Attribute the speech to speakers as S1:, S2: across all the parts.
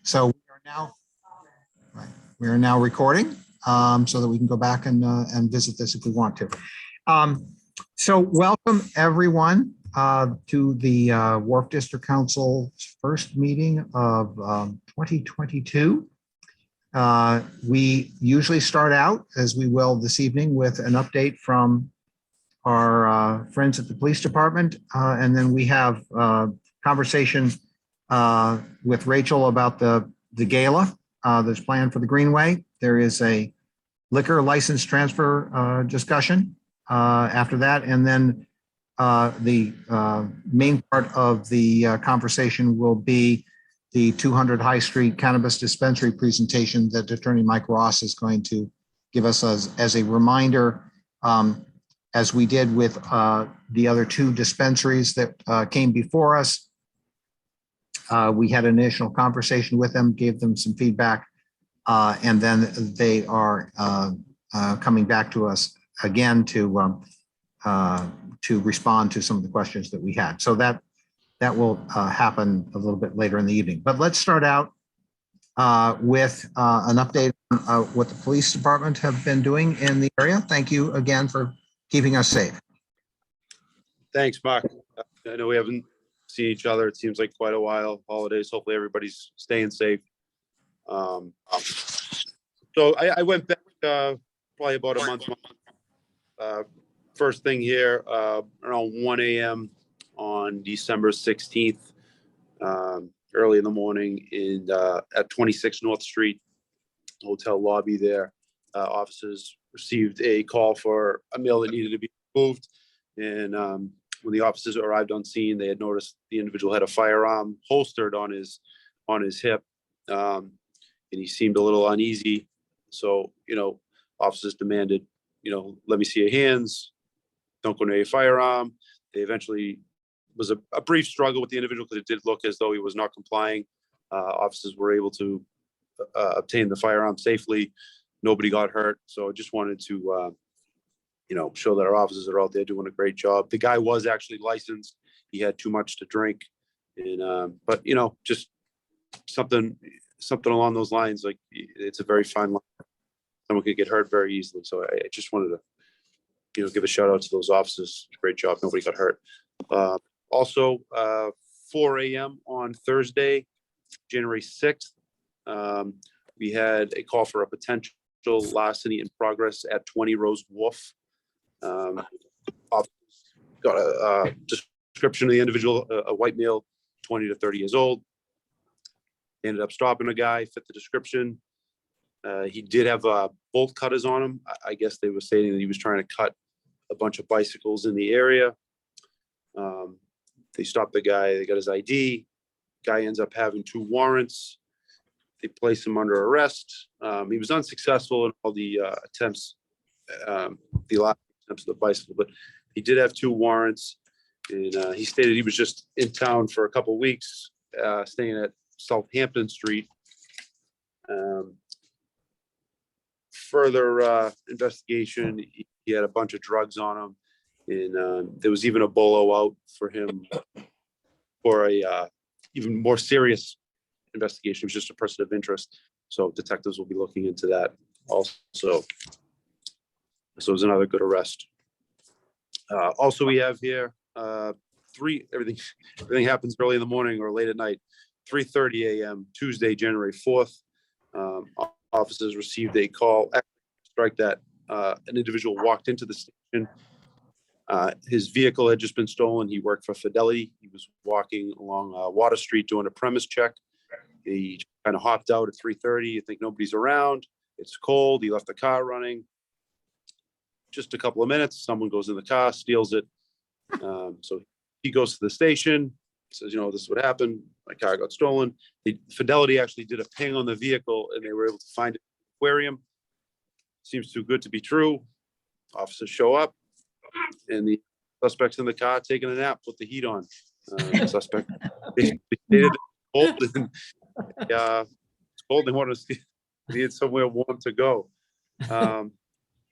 S1: So we are now recording so that we can go back and visit this if we want to. So welcome everyone to the Wharf District Council's first meeting of 2022. We usually start out, as we will this evening, with an update from our friends at the police department, and then we have conversation with Rachel about the Gala that's planned for the Greenway. There is a liquor license transfer discussion after that, and then the main part of the conversation will be the 200 High Street Cannabis Dispensary presentation that Attorney Mike Ross is going to give us as a reminder, as we did with the other two dispensaries that came before us. We had an initial conversation with them, gave them some feedback, and then they are coming back to us again to respond to some of the questions that we had. So that will happen a little bit later in the evening. But let's start out with an update on what the police department have been doing in the area. Thank you again for keeping us safe.
S2: Thanks, Mark. I know we haven't seen each other. It seems like quite a while. Holidays. Hopefully everybody's staying safe. So I went back probably about a month. First thing here, around 1 a.m. on December 16th, early in the morning at 26 North Street, hotel lobby there. Officers received a call for a meal that needed to be moved. And when the officers arrived on scene, they had noticed the individual had a firearm holstered on his hip. And he seemed a little uneasy. So, officers demanded, let me see your hands. Don't go near your firearm. They eventually was a brief struggle with the individual because it did look as though he was not complying. Officers were able to obtain the firearm safely. Nobody got hurt. So I just wanted to, show that our officers are out there doing a great job. The guy was actually licensed. He had too much to drink. And, but, just something along those lines, like it's a very fine line. Someone could get hurt very easily. So I just wanted to, give a shout out to those officers. Great job. Nobody got hurt. Also, 4 a.m. on Thursday, January 6th, we had a call for a potential larceny in progress at 20 Rowes Wharf. Got a description of the individual, a white male, 20 to 30 years old. Ended up stopping a guy, fit the description. He did have bolt cutters on him. I guess they were saying that he was trying to cut a bunch of bicycles in the area. They stopped the guy. They got his ID. Guy ends up having 2 warrants. They placed him under arrest. He was unsuccessful in all the attempts, the last attempts of the bicycle, but he did have 2 warrants. And he stated he was just in town for a couple of weeks, staying at Southampton Street. Further investigation, he had a bunch of drugs on him, and there was even a bolo out for him for a even more serious investigation. It was just a person of interest, so detectives will be looking into that also. So it was another good arrest. Also, we have here everything happens early in the morning or late at night. 3:30 a.m. Tuesday, January 4th. Officers received a call. Strike that. An individual walked into the station. His vehicle had just been stolen. He worked for Fidelity. He was walking along Water Street doing a premise check. He kind of hopped out at 3:30. You think nobody's around. It's cold. He left the car running. Just a couple of minutes, someone goes in the car, steals it. So he goes to the station, says, this is what happened. My car got stolen. Fidelity actually did a ping on the vehicle, and they were able to find it in the aquarium. Seems too good to be true. Officers show up, and the suspect's in the car taking a nap with the heat on. The suspect basically stated it's cold, and it's cold. They want to need somewhere warm to go.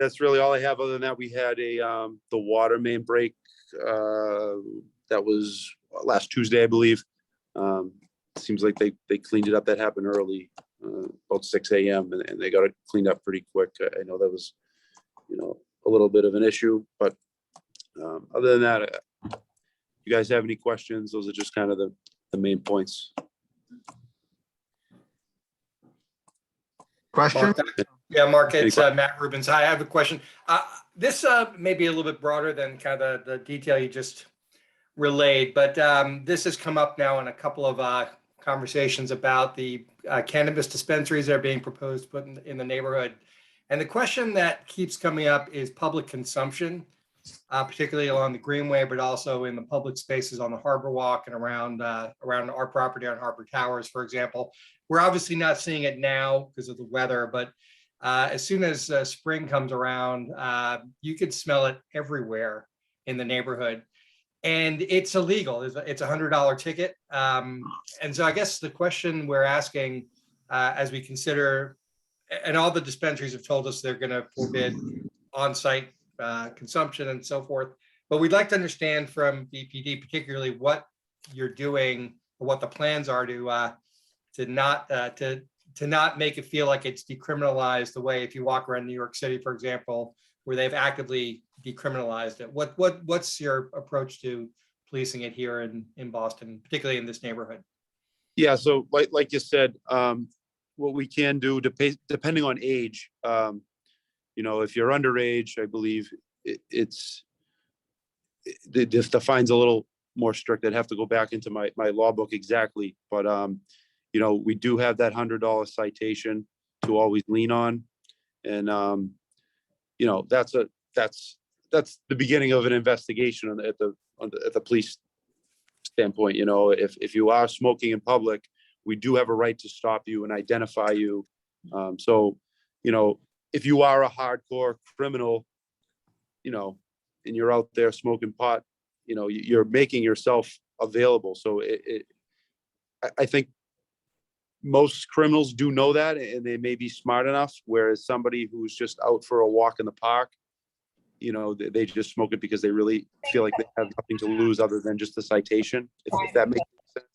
S2: That's really all I have. Other than that, we had the water main break that was last Tuesday, I believe. seems like they cleaned it up. That happened early, about 6 a.m. and they got it cleaned up pretty quick. I know that was, a little bit of an issue, but other than that, you guys have any questions? Those are just kind of the main points.
S1: Question?
S3: Yeah, Mark,
S2: Any
S3: it's Matt Rubens. Hi, I have a question. This may be a little bit broader than kind of the detail you just relayed, but this has come up now in a couple of conversations about the cannabis dispensaries that are being proposed put in the neighborhood. And the question that keeps coming up is public consumption, particularly along the Greenway, but also in the public spaces on the Harbor Walk and around our property on Harbor Towers, for example. We're obviously not seeing it now because of the weather, but as soon as spring comes around, you could smell it everywhere in the neighborhood. And it's illegal. It's $100 ticket. And so I guess the question we're asking as we consider, and all the dispensaries have told us they're going to forbid on-site consumption and so forth. But we'd like to understand from BPD, particularly what you're doing or what the plans are to not make it feel like it's decriminalized the way if you walk around New York City, for example, where they've actively decriminalized it. What's your approach to policing it here in Boston, particularly in this neighborhood? Yeah,
S2: so like you said, what we can do, depending on age, if you're underage, I believe the fine's a little more strict. I'd have to go back into my law book exactly, but we do have that $100 citation to always lean on, and that's the beginning of an investigation at the police standpoint. If you are smoking in public, we do have a right to stop you and identify you. So if you are a hardcore criminal, and you're out there smoking pot, you're making yourself available. So I think most criminals do know that, and they may be smart enough, whereas somebody who's just out for a walk in the park, they just smoke it because they really feel like they have nothing to lose other than just the citation, if that makes sense.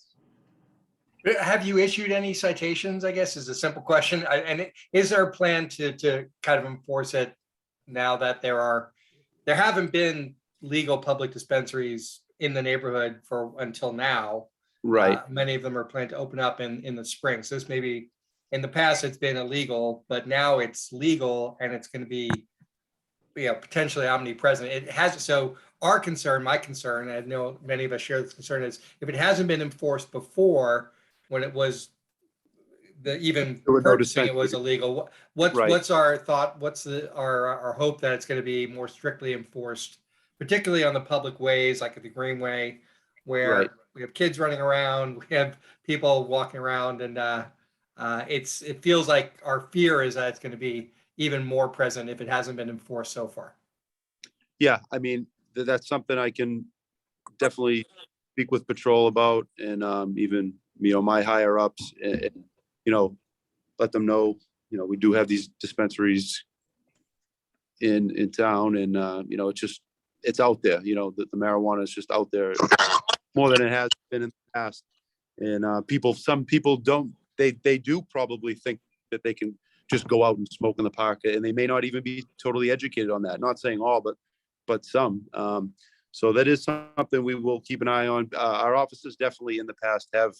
S3: Have you issued any citations, I guess, is a simple question. And is there a plan to kind of enforce it now that there haven't been legal public dispensaries in the neighborhood until now?
S2: Right.
S3: Many of them are planned to open up in the spring. So this maybe in the past it's been illegal, but now it's legal and it's going to be potentially omnipresent. It has. So my concern, I know many of us share this concern, is if it hasn't been enforced before, when it was even purchasing it was illegal. What's our thought? What's our hope that it's going to be more strictly enforced, particularly on the public ways like at the Greenway, where we have kids running around, we have people walking around, and it feels like our fear is that it's going to be even more present if it hasn't been enforced so far.
S2: Yeah, I mean, that's something I can definitely speak with patrol about, and even my higher ups, and let them know we do have these dispensaries in town, and it's out there. The marijuana is just out there more than it has been in the past, and some people don't, they do probably think that they can just go out and smoke in the park, and they may not even be totally educated on that. Not saying all, but some. So that is something we will keep an eye on. Our officers definitely in the past have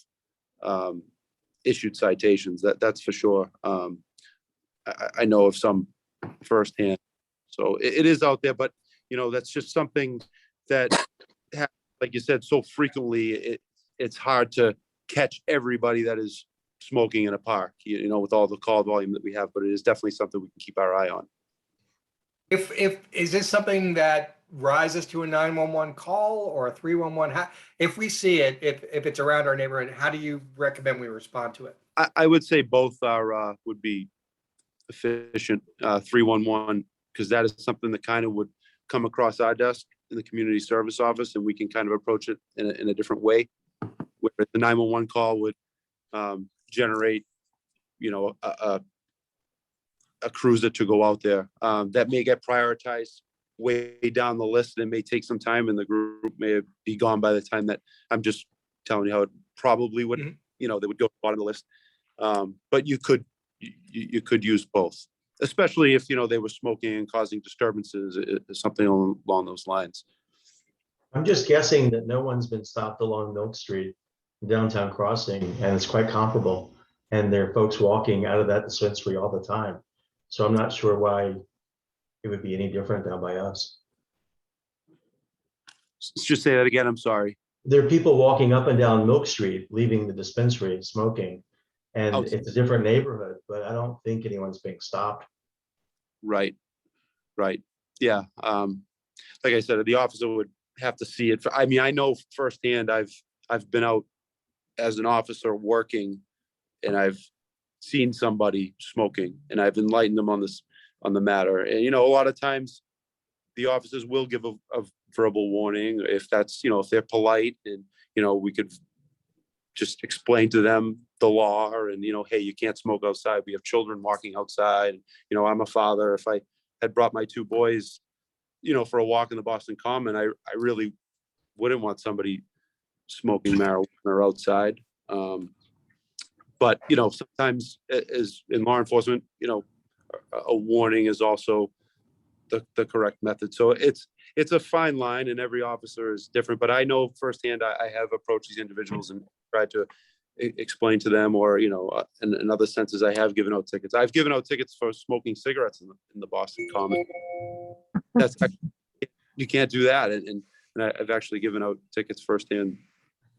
S2: issued citations. That's for sure. I know of some firsthand. So it is out there, but that's just something that, like you said, so frequently it's hard to catch everybody that is smoking in a park, with all the call volume that we have, but it is definitely something we can keep our eye on.
S3: If is this something that rises to a 911 call or a 311? If we see it, if it's around our neighborhood, how do you recommend we respond to it?
S2: I would say both would be efficient. 311, because that is something that kind of would come across our desk in the community service office, and we can kind of approach it in a different way, where the 911 call would generate a cruiser to go out there. That may get prioritized way down the list, and it may take some time, and the group may be gone by the time that I'm just telling you how it probably would they would go to the bottom of the list. But you could use both, especially if, they were smoking and causing disturbances, something along those lines.
S4: I'm just guessing that no one's been stopped along Milk Street, downtown crossing, and it's quite comparable. And there are folks walking out of that dispensary all the time. So I'm not sure why it would be any different down by us.
S2: Just say that again. I'm sorry.
S4: There are people walking up and down Milk Street, leaving the dispensary, smoking. And
S2: Oh.
S4: it's a different neighborhood, but I don't think anyone's being stopped.
S2: Right. Yeah. Like I said, the officer would have to see it. I mean, I know firsthand, I've been out as an officer working, and I've seen somebody smoking, and I've enlightened them on the matter. And, a lot of times the officers will give a verbal warning if that's, if they're polite, and, we could just explain to them the law, and, hey, you can't smoke outside. We have children walking outside. I'm a father. If I had brought my two boys, for a walk in the Boston Common, I really wouldn't want somebody smoking marijuana outside. But, sometimes as in law enforcement, a warning is also the correct method. So it's a fine line, and every officer is different, but I know firsthand, I have approached these individuals and tried to explain to them, or, in other senses, I have given out tickets. I've given out tickets for smoking cigarettes in the Boston Common. That's you can't do that. And I've actually given out tickets firsthand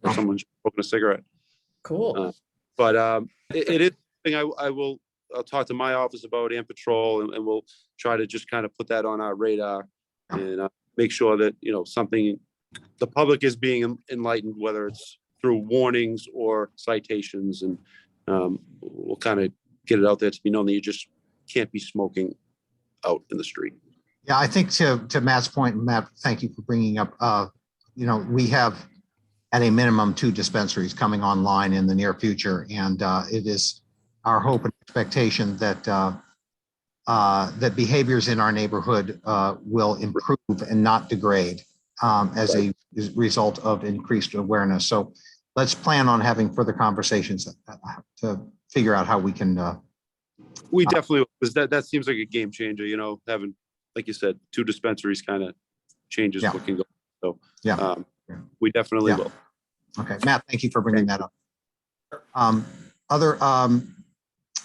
S2: for someone smoking a cigarette.
S5: Cool.
S2: But it is something I'll talk to my office about, and patrol, and we'll try to just kind of put that on our radar, and make sure that, the public is being enlightened, whether it's through warnings or citations, and we'll kind of get it out there to be known that you just can't be smoking out in the street.
S1: Yeah, I think to Matt's point, and Matt, thank you for bringing up, we have at a minimum 2 dispensaries coming online in the near future. And it is our hope and expectation that that behaviors in our neighborhood will improve and not degrade as a result of increased awareness. So let's plan on having further conversations to figure out how we can.
S2: We definitely, because that seems like a game changer, having, like you said, 2 dispensaries kind of changes what can go. So
S1: Yeah.
S2: We definitely will.
S1: Okay, Matt, thank you for bringing that up.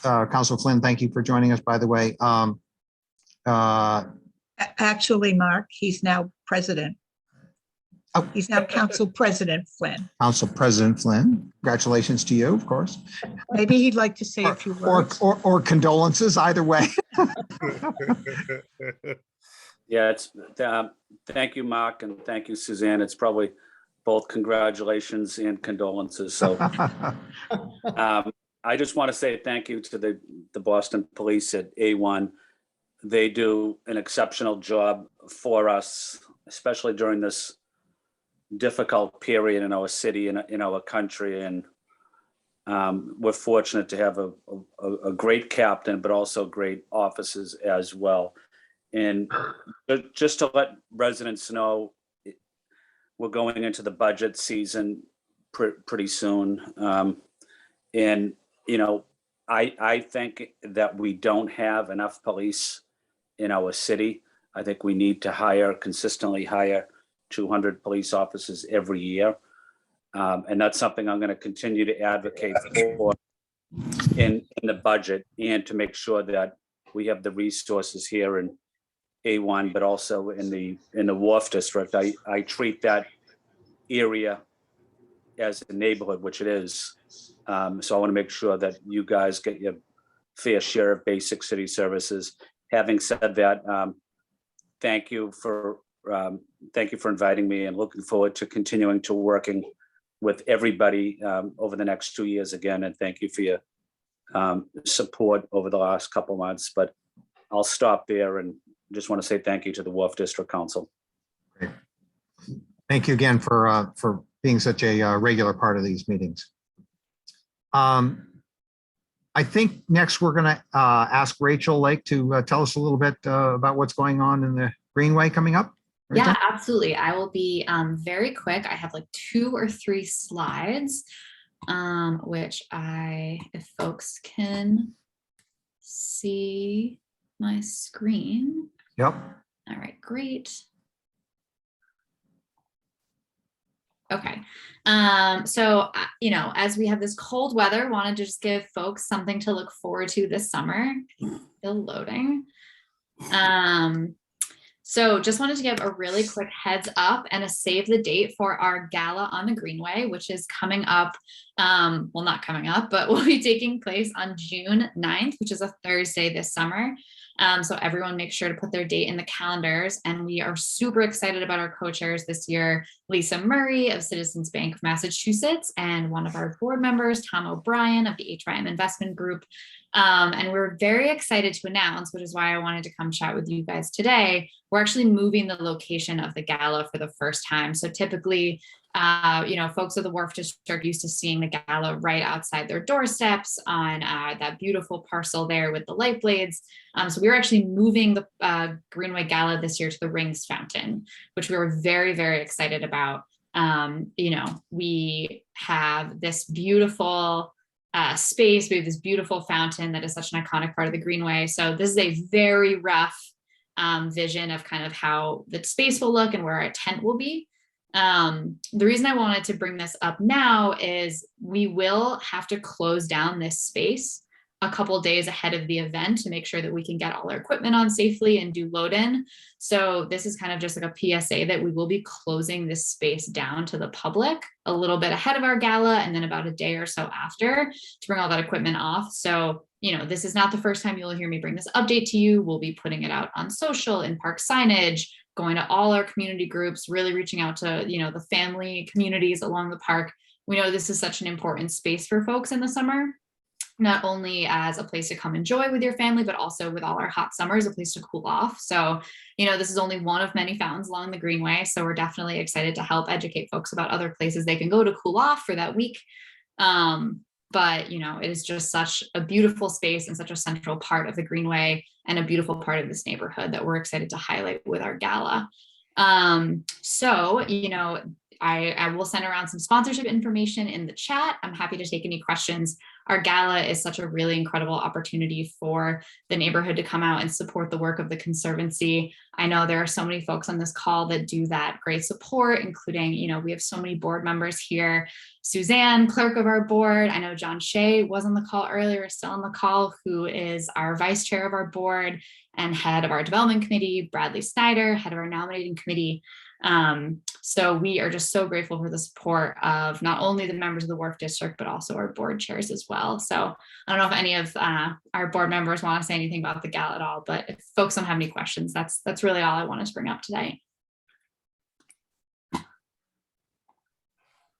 S1: Councilor Flynn, thank you for joining us, by the way.
S5: Actually, Mark, he's now president.
S1: Oh.
S5: He's now Council President Flynn.
S1: Council President Flynn, congratulations to you, of course.
S5: Maybe he'd like to say a few words.
S1: Or condolences, either way.
S6: Yeah, thank you, Mark, and thank you, Suzanne. It's probably both congratulations and condolences. So I just want to say thank you to the Boston Police at A1. They do an exceptional job for us, especially during this difficult period in our city and in our country. And we're fortunate to have a great captain, but also great officers as well. And just to let residents know, we're going into the budget season pretty soon. And, I think that we don't have enough police in our city. I think we need to consistently hire 200 police officers every year. And that's something I'm going to continue to advocate for in the budget, and to make sure that we have the resources here in A1, but also in the Wharf District. I treat that area as a neighborhood, which it is. So I want to make sure that you guys get your fair share of basic city services. Having said that, thank you for inviting me, and looking forward to continuing to working with everybody over the next 2 years again. And thank you for your support over the last couple months. But I'll stop there, and just want to say thank you to the Wharf District Council.
S1: Great. Thank you again for being such a regular part of these meetings. I think next we're going to ask Rachel Lake to tell us a little bit about what's going on in the Greenway coming up. Rachel?
S7: Yeah, absolutely. I will be very quick. I have like 2 or 3 slides. which if folks can see my screen.
S1: Yep.
S7: All right, great. Okay. So, as we have this cold weather, wanted to just give folks something to look forward to this summer. Still loading. So just wanted to give a really quick heads up and a save the date for our gala on the Greenway, which is coming up, well, not coming up, but will be taking place on June 9th, which is a Thursday this summer. So everyone make sure to put their date in the calendars. And we are super excited about our co-chairs this year, Lisa Murray of Citizens Bank of Massachusetts, and one of our board members, Tom O'Brien of the HYM Investment Group. And we're very excited to announce, which is why I wanted to come chat with you guys today. We're actually moving the location of the gala for the first time. So typically, folks of the Wharf District used to seeing the gala right outside their doorsteps on that beautiful parcel there with the light blades. So we were actually moving the Greenway Gala this year to the Rings Fountain, which we were very, very excited about. We have this beautiful space. We have this beautiful fountain that is such an iconic part of the Greenway. So this is a very rough vision of kind of how the space will look and where our tent will be. The reason I wanted to bring this up now is we will have to close down this space a couple days ahead of the event to make sure that we can get all our equipment on safely and do load in. So this is kind of just like a PSA that we will be closing this space down to the public a little bit ahead of our gala and then about a day or so after to bring all that equipment off. So, this is not the first time you'll hear me bring this update to you. We'll be putting it out on social, in park signage, going to all our community groups, really reaching out to, the family communities along the park. We know this is such an important space for folks in the summer, not only as a place to come enjoy with your family, but also with all our hot summers, a place to cool off. So, this is only one of many fountains along the Greenway. So we're definitely excited to help educate folks about other places they can go to cool off for that week. But, it is just such a beautiful space and such a central part of the Greenway and a beautiful part of this neighborhood that we're excited to highlight with our gala. I will send around some sponsorship information in the chat. I'm happy to take any questions. Our gala is such a really incredible opportunity for the neighborhood to come out and support the work of the Conservancy. I know there are so many folks on this call that do that great support, including, we have so many board members here. Suzanne, clerk of our board. I know John Shea was on the call earlier, still on the call, who is our vice chair of our board and head of our development committee. Bradley Snyder, head of our nominating committee. So we are just so grateful for the support of not only the members of the Wharf District, but also our board chairs as well. So I don't know if any of our board members want to say anything about the gala at all, but if folks don't have any questions, that's really all I wanted to bring up today.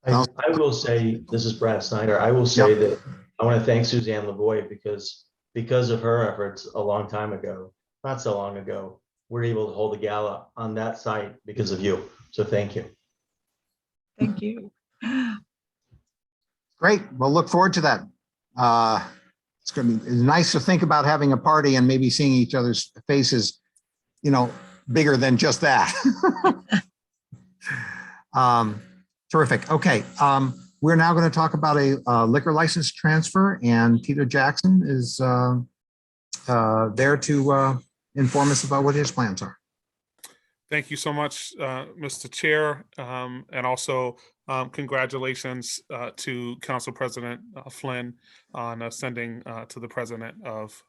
S4: I will say, this is Brad Snyder. I will say that I want to thank Suzanne Lavoie because of her efforts a long time ago, not so long ago, we're able to hold a gala on that site because of you. So thank you.
S5: Thank you.
S1: Great. We'll look forward to that. It's going to be nice to think about having a party and maybe seeing each other's faces, bigger than just that. Terrific. Okay. We're now going to talk about a liquor license transfer, and Peter Jackson is there to inform us about what his plans are.
S8: Thank you so much, Mr. Chair, and also congratulations to Council President Flynn on ascending to the president of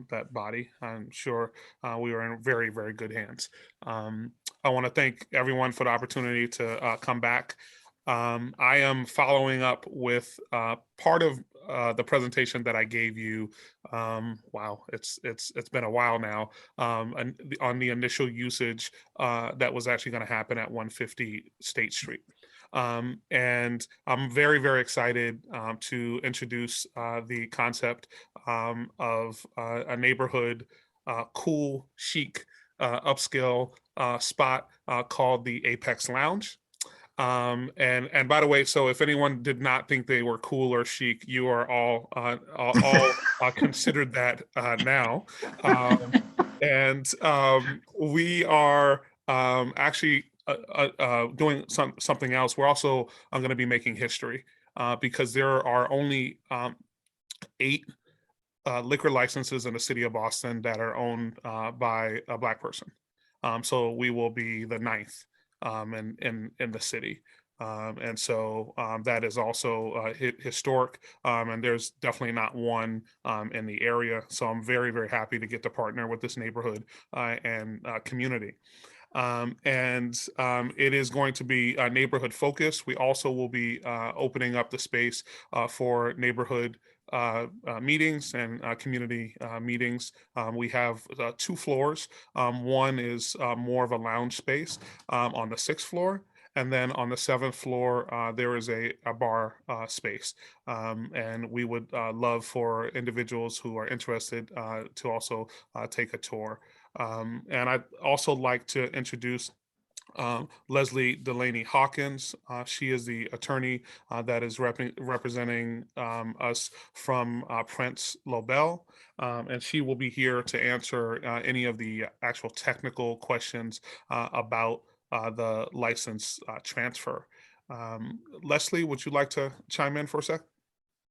S8: that body. I'm sure we are in very, very good hands. I want to thank everyone for the opportunity to come back. I am following up with part of the presentation that I gave you. Wow, it's been a while now, on the initial usage that was actually going to happen at 150 State Street. And I'm very, very excited to introduce the concept of a neighborhood cool, chic, upscale spot called the Apex Lounge. And by the way, so if anyone did not think they were cool or chic, you are all considered that now. We are actually doing something else. We're also going to be making history. because there are only 8 liquor licenses in the city of Boston that are owned by a Black person. So we will be the 9th in the city. And so that is also historic, and there's definitely not one in the area. So I'm very, very happy to get to partner with this neighborhood and community. It is going to be neighborhood focused. We also will be opening up the space for neighborhood meetings and community meetings. We have 2 floors. One is more of a lounge space on the 6th floor. And then on the 7th floor, there is a bar space. And we would love for individuals who are interested to also take a tour. And I'd also like to introduce Leslie Delaney Hawkins. She is the attorney that is representing us from Prince Lobel. And she will be here to answer any of the actual technical questions about the license transfer. Leslie, would you like to chime in for a sec?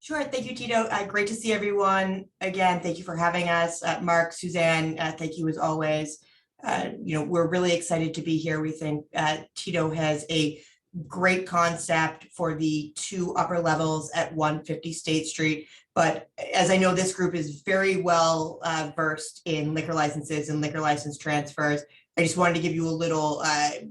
S9: Sure. Thank you, Tito. Great to see everyone. Again, thank you for having us. Mark, Suzanne, thank you as always. We're really excited to be here. We think Tito has a great concept for the 2 upper levels at 150 State Street. But as I know, this group is very well versed in liquor licenses and liquor license transfers. I just wanted to give you a little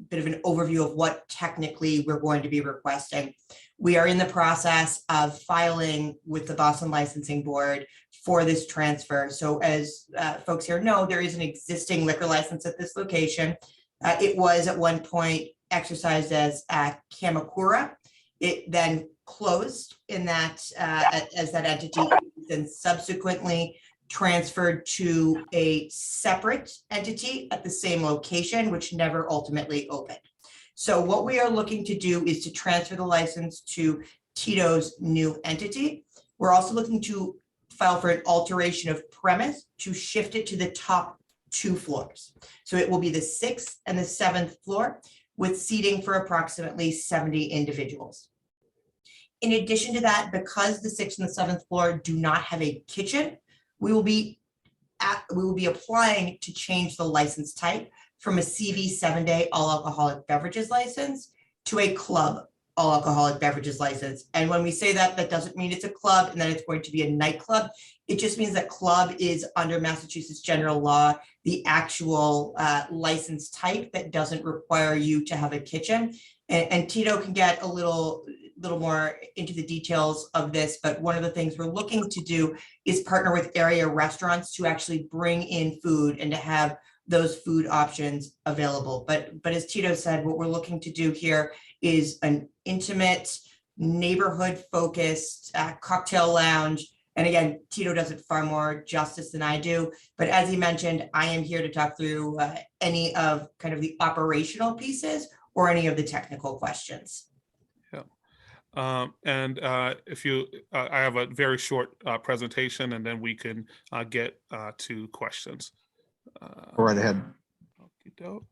S9: bit of an overview of what technically we're going to be requesting. We are in the process of filing with the Boston Licensing Board for this transfer. So as folks here know, there is an existing liquor license at this location. It was at one point exercised as Kamakura. It then closed in that as that entity, then subsequently transferred to a separate entity at the same location, which never ultimately opened. So what we are looking to do is to transfer the license to Tito's new entity. We're also looking to file for an alteration of premise to shift it to the top 2 floors. So it will be the 6th and the 7th floor with seating for approximately 70 individuals. In addition to that, because the 6th and the 7th floor do not have a kitchen, we will be applying to change the license type from a CV 7-day all alcoholic beverages license to a club all alcoholic beverages license. And when we say that, that doesn't mean it's a club and that it's going to be a nightclub. It just means that club is under Massachusetts general law, the actual license type that doesn't require you to have a kitchen. And Tito can get a little more into the details of this, but one of the things we're looking to do is partner with area restaurants to actually bring in food and to have those food options available. But as Tito said, what we're looking to do here is an intimate, neighborhood-focused cocktail lounge. And again, Tito does it far more justice than I do. But as he mentioned, I am here to talk through any of kind of the operational pieces or any of the technical questions.
S8: If you, I have a very short presentation, and then we can get to questions.
S1: Go right ahead.
S8: There we go.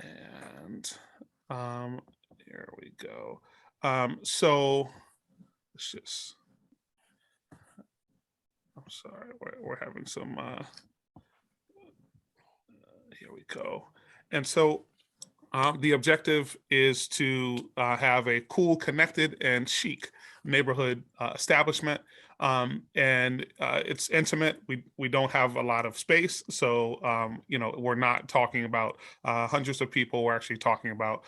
S8: And here we go. So let's just, I'm sorry, we're having some, here we go. And so the objective is to have a cool, connected, and chic neighborhood establishment. It's intimate. We don't have a lot of space. So, we're not talking about hundreds of people. We're actually talking about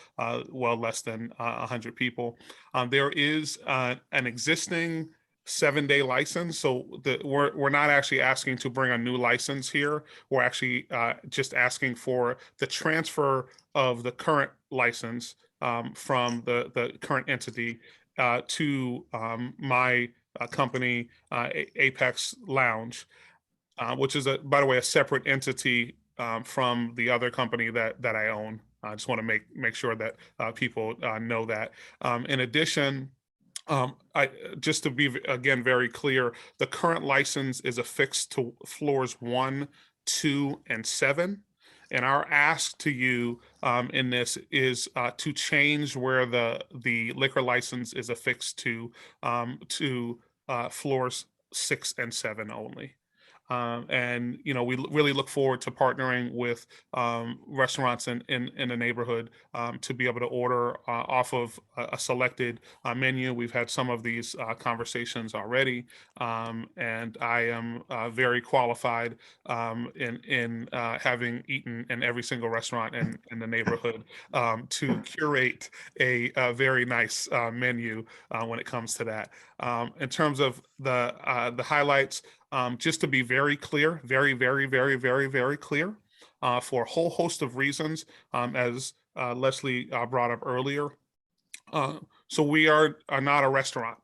S8: well less than 100 people. There is an existing 7-day license. So we're not actually asking to bring a new license here. We're actually just asking for the transfer of the current license from the current entity to my company, Apex Lounge, which is, by the way, a separate entity from the other company that I own. I just want to make sure that people know that. In addition, just to be, again, very clear, the current license is affixed to floors 1, 2, and 7. And our ask to you in this is to change where the liquor license is affixed to floors 6 and 7 only. And we really look forward to partnering with restaurants in the neighborhood to be able to order off of a selected menu. We've had some of these conversations already, and I am very qualified in having eaten in every single restaurant in the neighborhood to curate a very nice menu when it comes to that. In terms of the highlights, just to be very clear, very clear, for a whole host of reasons, as Leslie brought up earlier. So we are not a restaurant.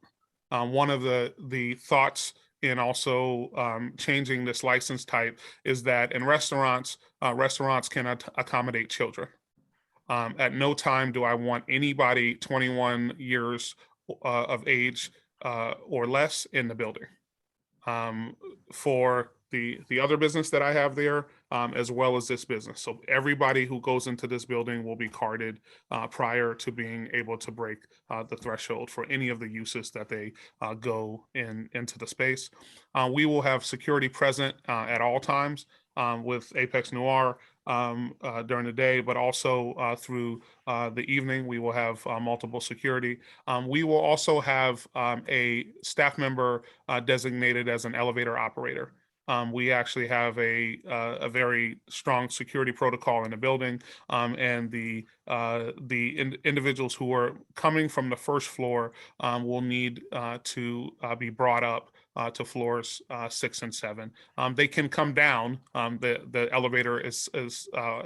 S8: One of the thoughts in also changing this license type is that in restaurants, restaurants can accommodate children. At no time do I want anybody 21 years of age or less in the building. For the other business that I have there, as well as this business. So everybody who goes into this building will be carded prior to being able to break the threshold for any of the uses that they go into the space. We will have security present at all times with Apex Noir during the day, but also through the evening, we will have multiple security. We will also have a staff member designated as an elevator operator. We actually have a very strong security protocol in the building, and the individuals who are coming from the first floor will need to be brought up to floors 6 and 7. They can come down. The elevator is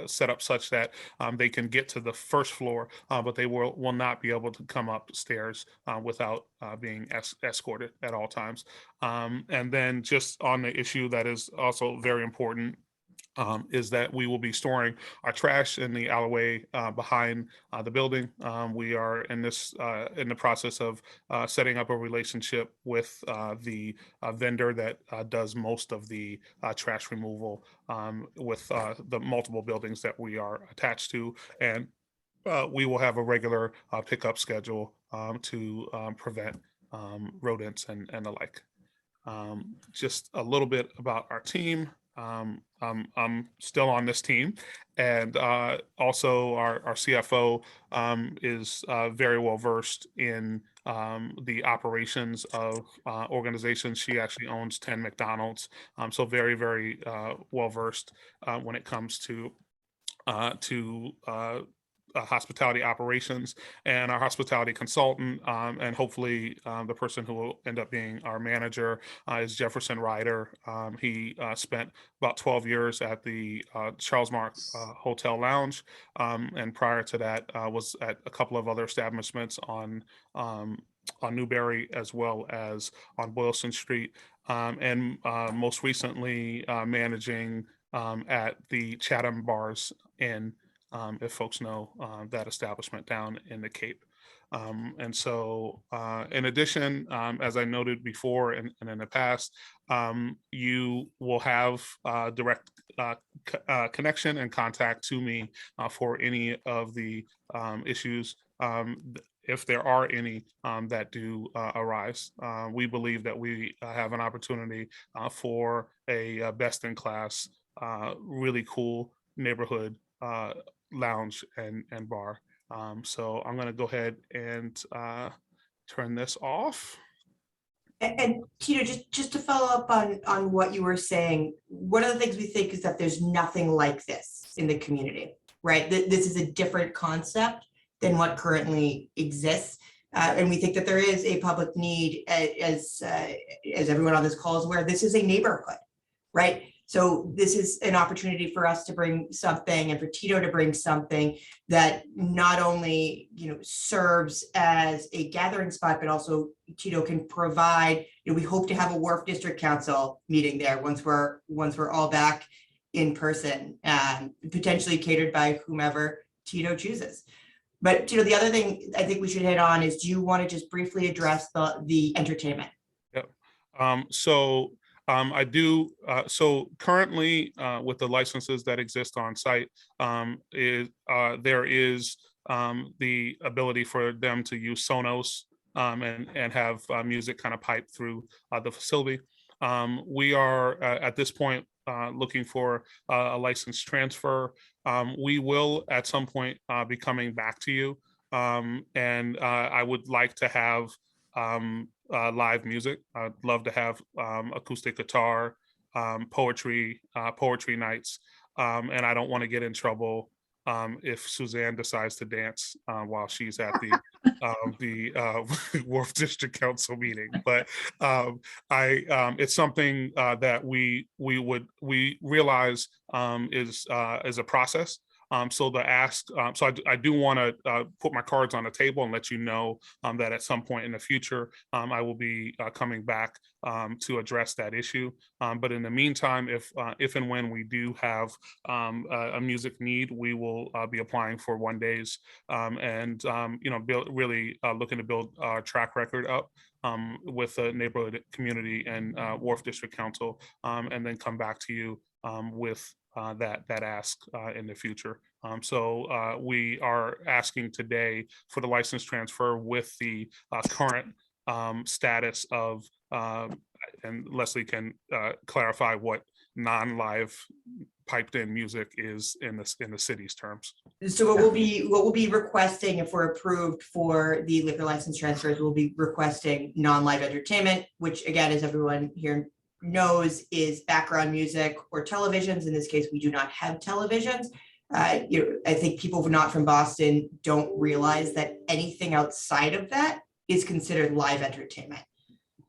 S8: set up such that they can get to the first floor, but they will not be able to come upstairs without being escorted at all times. And then just on the issue that is also very important, is that we will be storing our trash in the alleyway behind the building. We are in the process of setting up a relationship with the vendor that does most of the trash removal with the multiple buildings that we are attached to, and we will have a regular pickup schedule to prevent rodents and the like. Just a little bit about our team. I'm still on this team, and also our CFO is very well versed in the operations of organizations. She actually owns 10 McDonald's, so very well versed when it comes to hospitality operations. And our hospitality consultant, and hopefully the person who will end up being our manager, is Jefferson Ryder. He spent about 12 years at the Charles Mark Hotel Lounge, and prior to that was at a couple of other establishments on Newberry as well as on Boylston Street, and most recently managing at the Chatham Bars Inn, if folks know that establishment down in the Cape. And so in addition, as I noted before and in the past, you will have direct connection and contact to me for any of the issues, if there are any that do arise. We believe that we have an opportunity for a best-in-class, really cool neighborhood lounge and bar. So I'm going to go ahead and turn this off.
S9: And Tito, just to follow up on what you were saying, one of the things we think is that there's nothing like this in the community, right? This is a different concept than what currently exists. And we think that there is a public need, as everyone on this call is aware, this is a neighborhood, right? So this is an opportunity for us to bring something, and for Tito to bring something that not only, serves as a gathering spot, but also Tito can provide. We hope to have a Wharf District Council meeting there once we're all back in person, potentially catered by whomever Tito chooses. But Tito, the other thing I think we should hit on is, do you want to just briefly address the entertainment?
S8: Yep. So I do. So currently, with the licenses that exist on site, there is the ability for them to use Sonos and have music kind of piped through the facility. We are at this point looking for a license transfer. We will at some point be coming back to you, and I would like to have live music. I'd love to have acoustic guitar, poetry nights, and I don't want to get in trouble if Suzanne decides to dance while she's at the Wharf District Council meeting. But it's something that we realize is a process. So the ask, so I do want to put my cards on the table and let you know that at some point in the future, I will be coming back to address that issue. But in the meantime, if and when we do have a music need, we will be applying for 1 days and really looking to build our track record up with the neighborhood community and Wharf District Council, and then come back to you with that ask in the future. So we are asking today for the license transfer with the current status of, and Leslie can clarify what non-live piped in music is in the city's terms.
S9: So what we'll be requesting, if we're approved for the liquor license transfers, we'll be requesting non-live entertainment, which again, as everyone here knows, is background music or televisions. In this case, we do not have televisions. I think people not from Boston don't realize that anything outside of that is considered live entertainment.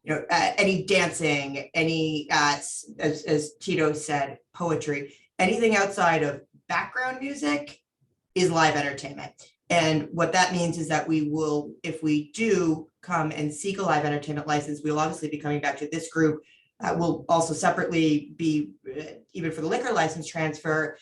S9: Any dancing, any, as Tito said, poetry, anything outside of background music is live entertainment. And what that means is that we will, if we do come and seek a live entertainment license, we'll obviously be coming back to this group. We'll also separately be, even for the liquor license transfer,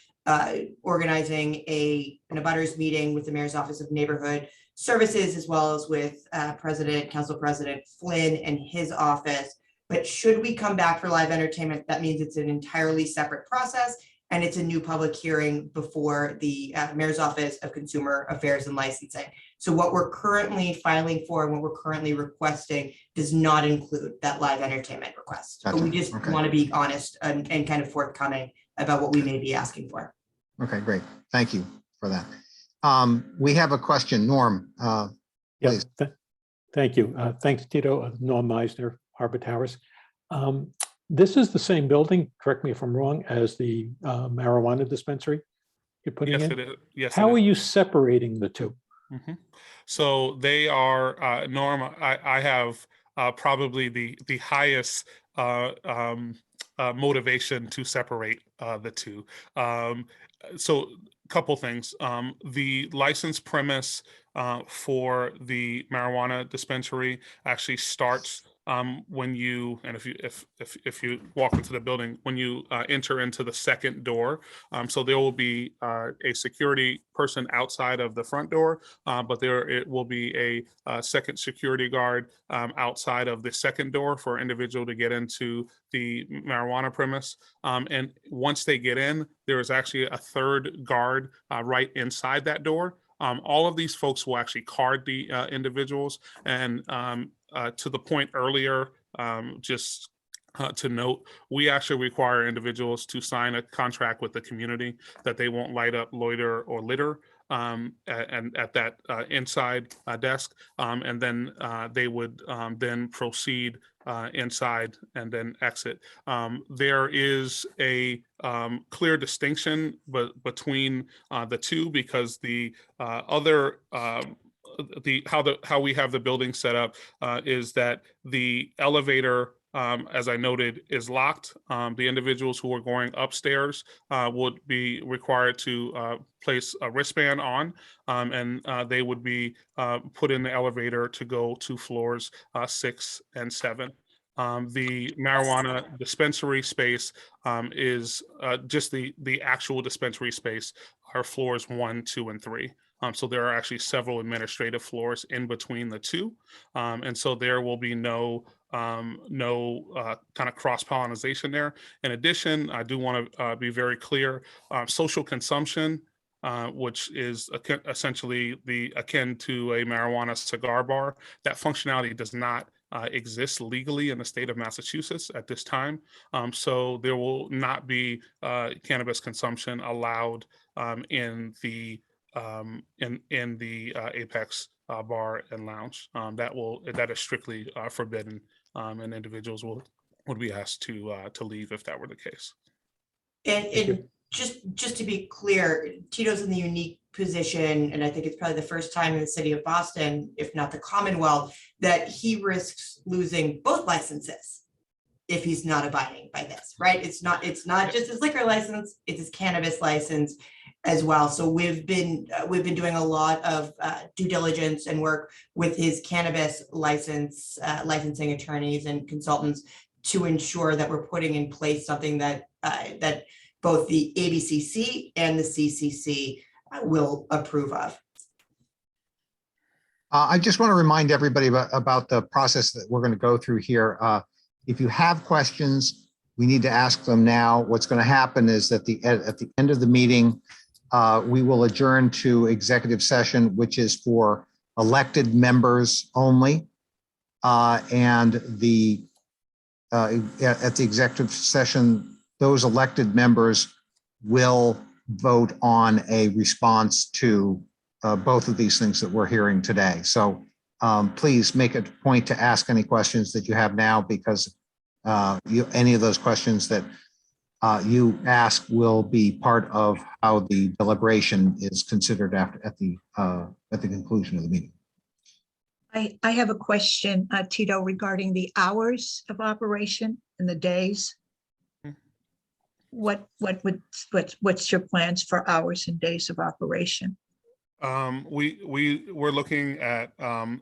S9: organizing an abutters meeting with the Mayor's Office of Neighborhood Services, as well as with Council President Flynn and his office. But should we come back for live entertainment, that means it's an entirely separate process, and it's a new public hearing before the Mayor's Office of Consumer Affairs and Licensing. So what we're currently filing for and what we're currently requesting does not include that live entertainment request. But we just want to be honest and kind of forthcoming about what we may be asking for.
S1: Okay, great. Thank you for that. We have a question, Norm. Please.
S10: Thank you. Thanks, Tito. Norm Meisner, Harbor Towers. This is the same building, correct me if I'm wrong, as the marijuana dispensary you're putting in?
S8: Yes, it is. Yes.
S10: How are you separating the two?
S8: Mm-hmm. So they are, Norm, I have probably the highest motivation to separate the two. So a couple things. The licensed premise for the marijuana dispensary actually starts when you, and if you walk into the building, when you enter into the second door. So there will be a security person outside of the front door, but it will be a second security guard outside of the second door for an individual to get into the marijuana premise. And once they get in, there is actually a third guard right inside that door. All of these folks will actually card the individuals, and to the point earlier, just to note, we actually require individuals to sign a contract with the community that they won't light up, loiter, or litter and at that inside desk, and then they would then proceed inside and then exit. There is a clear distinction between the two, because the other how we have the building set up is that the elevator, as I noted, is locked. The individuals who are going upstairs would be required to place a wristband on, and they would be put in the elevator to go to floors 6 and 7. The marijuana dispensary space is just the actual dispensary space are floors 1, 2, and 3. So there are actually several administrative floors in between the two. And so there will be no no kind of cross-pollination there. In addition, I do want to be very clear, social consumption, which is essentially akin to a marijuana cigar bar, that functionality does not exist legally in the state of Massachusetts at this time. So there will not be cannabis consumption allowed in the Apex bar and lounge. That is strictly forbidden, and individuals would be asked to leave if that were the case.
S9: And just to be clear, Tito's in the unique position, and I think it's probably the first time in the city of Boston, if not the Commonwealth, that he risks losing both licenses if he's not abiding by this, right? It's not just his liquor license, it's his cannabis license as well. So we've been doing a lot of due diligence and work with his cannabis licensing attorneys and consultants to ensure that we're putting in place something that that both the ABCC and the CCC will approve of.
S1: I just want to remind everybody about the process that we're going to go through here. If you have questions, we need to ask them now. What's going to happen is that at the end of the meeting, we will adjourn to executive session, which is for elected members only. And at the executive session, those elected members will vote on a response to both of these things that we're hearing today. So please make it a point to ask any questions that you have now, because any of those questions that you ask will be part of how the deliberation is considered at the conclusion of the meeting.
S5: I have a question, Tito, regarding the hours of operation and the days. What's your plans for hours and days of operation?
S8: We're looking at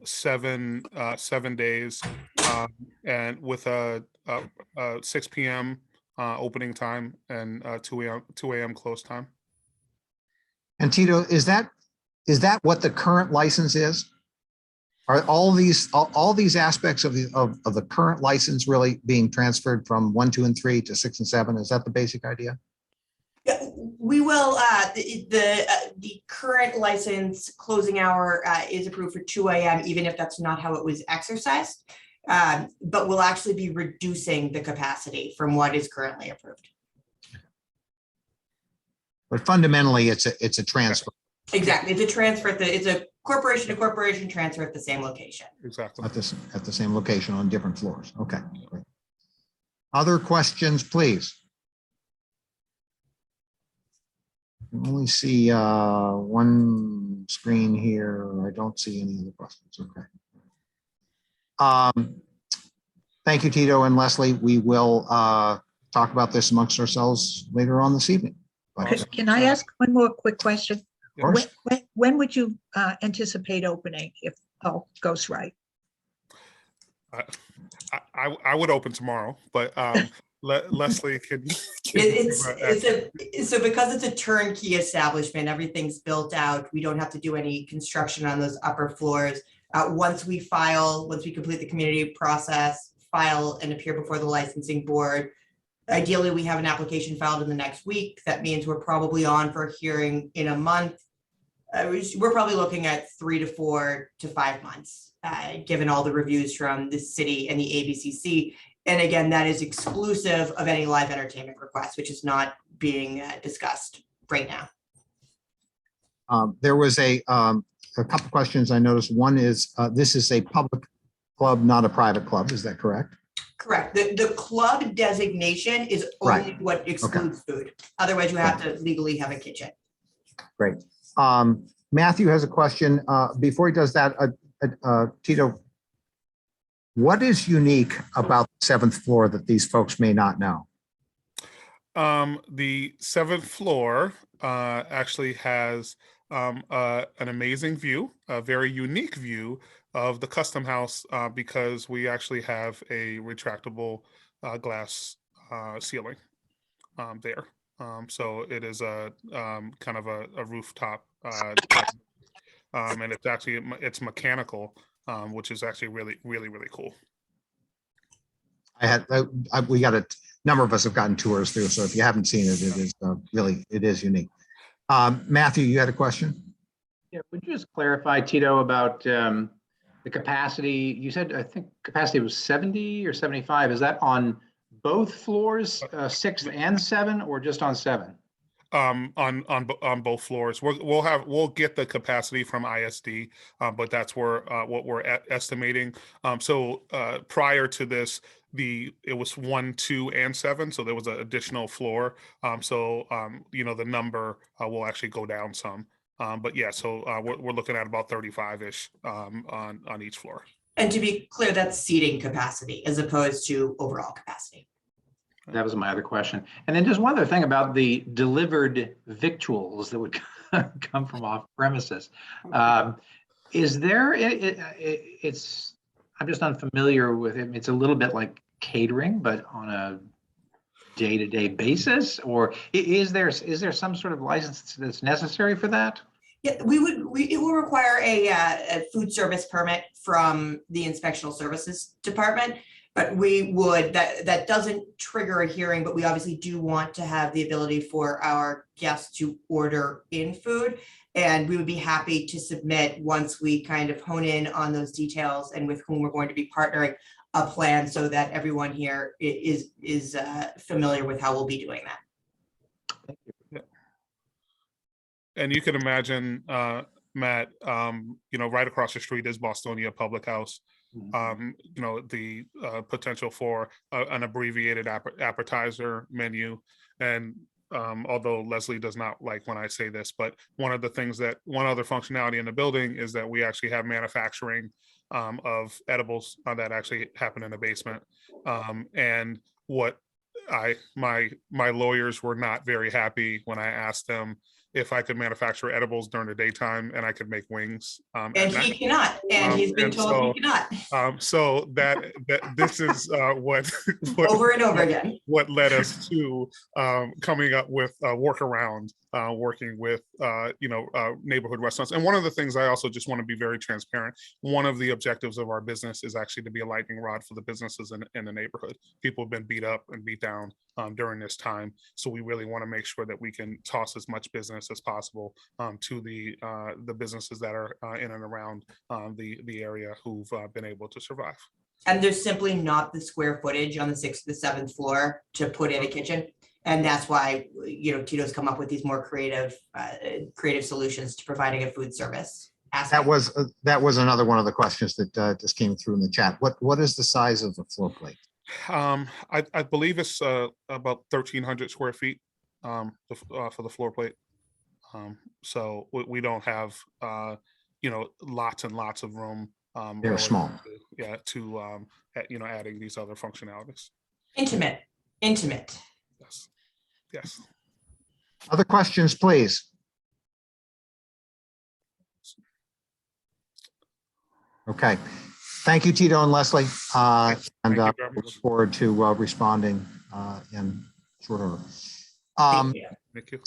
S8: 7 days, and with a 6 p.m. Opening time and 2 a.m. close time.
S1: And Tito, is that what the current license is? Are all these aspects of the current license really being transferred from 1, 2, and 3 to 6 and 7? Is that the basic idea?
S9: Yeah, we will. The current license closing hour is approved for 2 a.m. even if that's not how it was exercised. But we'll actually be reducing the capacity from what is currently approved.
S1: But fundamentally, it's a transfer.
S9: Exactly, it's a transfer. It's a corporation to corporation transfer at the same location.
S8: Exactly.
S1: At the same location on different floors. Okay. Great. Other questions, please? I only see one screen here. I don't see any other questions. Okay. Thank you, Tito and Leslie. We will talk about this amongst ourselves later on this evening. But,
S5: Can I ask one more quick question?
S1: of course,
S5: When would you anticipate opening if all goes right?
S8: I would open tomorrow, but Leslie, can you?
S9: So because it's a turnkey establishment, everything's built out. We don't have to do any construction on those upper floors. Once we complete the community process, file and appear before the licensing board. Ideally, we have an application filed in the next week. That means we're probably on for a hearing in a month. We're probably looking at 3 to 4 to 5 months, given all the reviews from the city and the ABCC. And again, that is exclusive of any live entertainment requests, which is not being discussed right now.
S1: there was a couple questions I noticed. One is this is a public club, not a private club. Is that correct?
S9: Correct. The club designation is only
S1: Right.
S9: what excludes food. Otherwise, you have to legally have a kitchen.
S1: Great. Matthew has a question. Before he does that, Tito, what is unique about the 7th floor that these folks may not know?
S8: The 7th floor actually has an amazing view, a very unique view of the Custom House because we actually have a retractable glass ceiling there. So it is a kind of a rooftop and it's mechanical, which is actually really cool.
S1: we got a number of us have gotten tours through, so if you haven't seen it, it is really, it is unique. Matthew, you had a question?
S11: Yeah, would you just clarify, Tito, about the capacity? You said, I think capacity was 70 or 75. Is that on both floors, 6th and 7th, or just on 7?
S8: On both floors. We'll get the capacity from ISD, but that's where what we're estimating. So prior to this, it was 1, 2, and 7, so there was an additional floor. The number will actually go down some. But yeah, so we're looking at about 35-ish on each floor.
S9: And to be clear, that's seating capacity as opposed to overall capacity.
S11: That was my other question. And then just one other thing about the delivered victuals that would come from off premises. Is there, I'm just unfamiliar with it. It's a little bit like catering, but on a day-to-day basis, or is there some sort of license that's necessary for that?
S9: Yeah, it will require a food service permit from the Inspectional Services Department, but that doesn't trigger a hearing, but we obviously do want to have the ability for our guests to order in food. And we would be happy to submit, once we kind of hone in on those details and with whom we're going to be partnering, a plan so that everyone here is familiar with how we'll be doing that.
S11: Thank you.
S8: And you can imagine, Matt, right across the street is Bostonia Public House. The potential for an abbreviated appetizer menu. And although Leslie does not like when I say this, but one other functionality in the building is that we actually have manufacturing of edibles that actually happen in the basement. And what my lawyers were not very happy when I asked them if I could manufacture edibles during the daytime and I could make wings.
S9: And he cannot, and he's been told he cannot.
S8: So that this is what
S9: over and over again.
S8: What led us to coming up with a workaround, working with neighborhood restaurants. And one of the things I also just want to be very transparent. One of the objectives of our business is actually to be a lightning rod for the businesses in the neighborhood. People have been beat up and beat down during this time, so we really want to make sure that we can toss as much business as possible to the businesses that are in and around the area who've been able to survive.
S9: And there's simply not the square footage on the 6th to 7th floor to put in a kitchen. And that's why, Tito's come up with these more creative solutions to providing a food service aspect.
S1: That was another one of the questions that just came through in the chat. What is the size of the floor plate?
S8: I believe it's about 1,300 square feet for the floor plate. So we don't have lots and lots of room.
S1: They're small.
S8: To adding these other functionalities.
S9: Intimate.
S8: Yes.
S1: Other questions, please. Okay. Thank you, Tito and Leslie. And look forward to responding in short order.
S8: Thank you.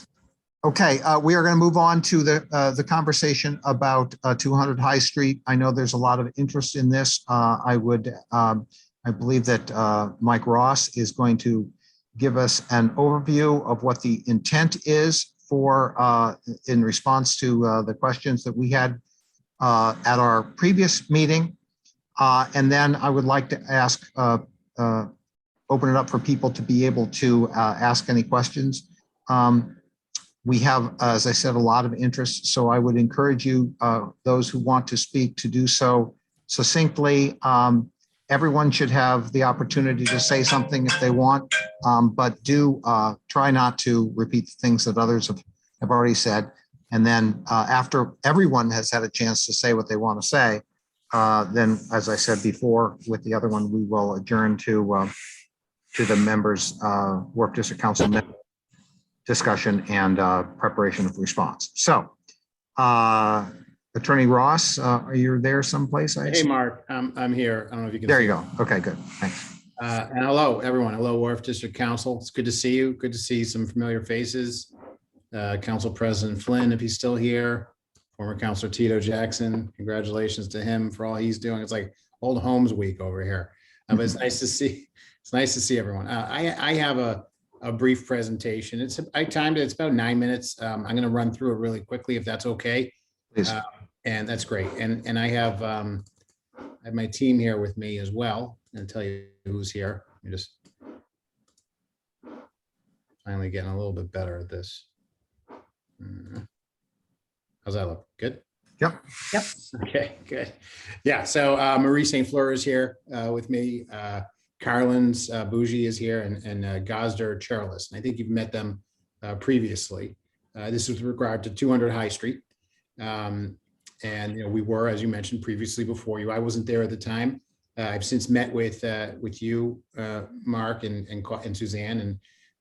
S1: Okay, we are going to move on to the conversation about 200 High Street. I know there's a lot of interest in this. I believe that Mike Ross is going to give us an overview of what the intent is for in response to the questions that we had at our previous meeting. And then I would like to ask, open it up for people to be able to ask any questions. We have, as I said, a lot of interest, so I would encourage you, those who want to speak, to do so succinctly. Everyone should have the opportunity to say something if they want, but do try not to repeat the things that others have already said. And then after everyone has had a chance to say what they want to say, then, as I said before, with the other one, we will adjourn to the members' Wharf District Council discussion and preparation of response. So, Attorney Ross, are you there someplace?
S12: Hey, Mark, I'm here. I don't know if you can.
S1: There you go. Okay, good. Thanks.
S12: And hello, everyone. Hello, Wharf District Council. It's good to see you. Good to see some familiar faces. Council President Flynn, if he's still here. Former Councilor Tito Jackson. Congratulations to him for all he's doing. It's like Old Homes Week over here. But it's nice to see. It's nice to see everyone. I have a brief presentation. I timed it. It's about 9 minutes. I'm going to run through it really quickly, if that's okay.
S1: Please.
S12: And that's great. And I have my team here with me as well. And tell you who's here. Let me just finally getting a little bit better at this. How's that look? Good?
S1: Yep.
S12: Okay, good. Yeah, so Marie St. Fleur is here with me. Carlin's Bougie is here, and Gosder Charles. And I think you've met them previously. This is with regard to 200 High Street. And we were, as you mentioned previously before you, I wasn't there at the time. I've since met with you, Mark and Suzanne,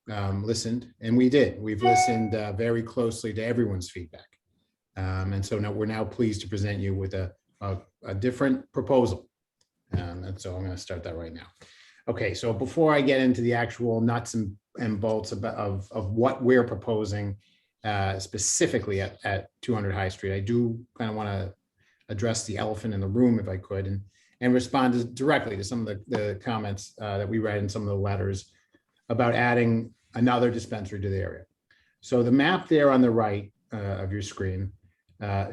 S12: and listened. And we've listened very closely to everyone's feedback. And so now we're pleased to present you with a different proposal. And so I'm going to start that right now. Okay, so before I get into the actual nuts and bolts of what we're proposing specifically at 200 High Street, I do kind of want to address the elephant in the room, if I could, and respond directly to some of the comments that we read in some of the letters about adding another dispensary to the area. So the map there on the right of your screen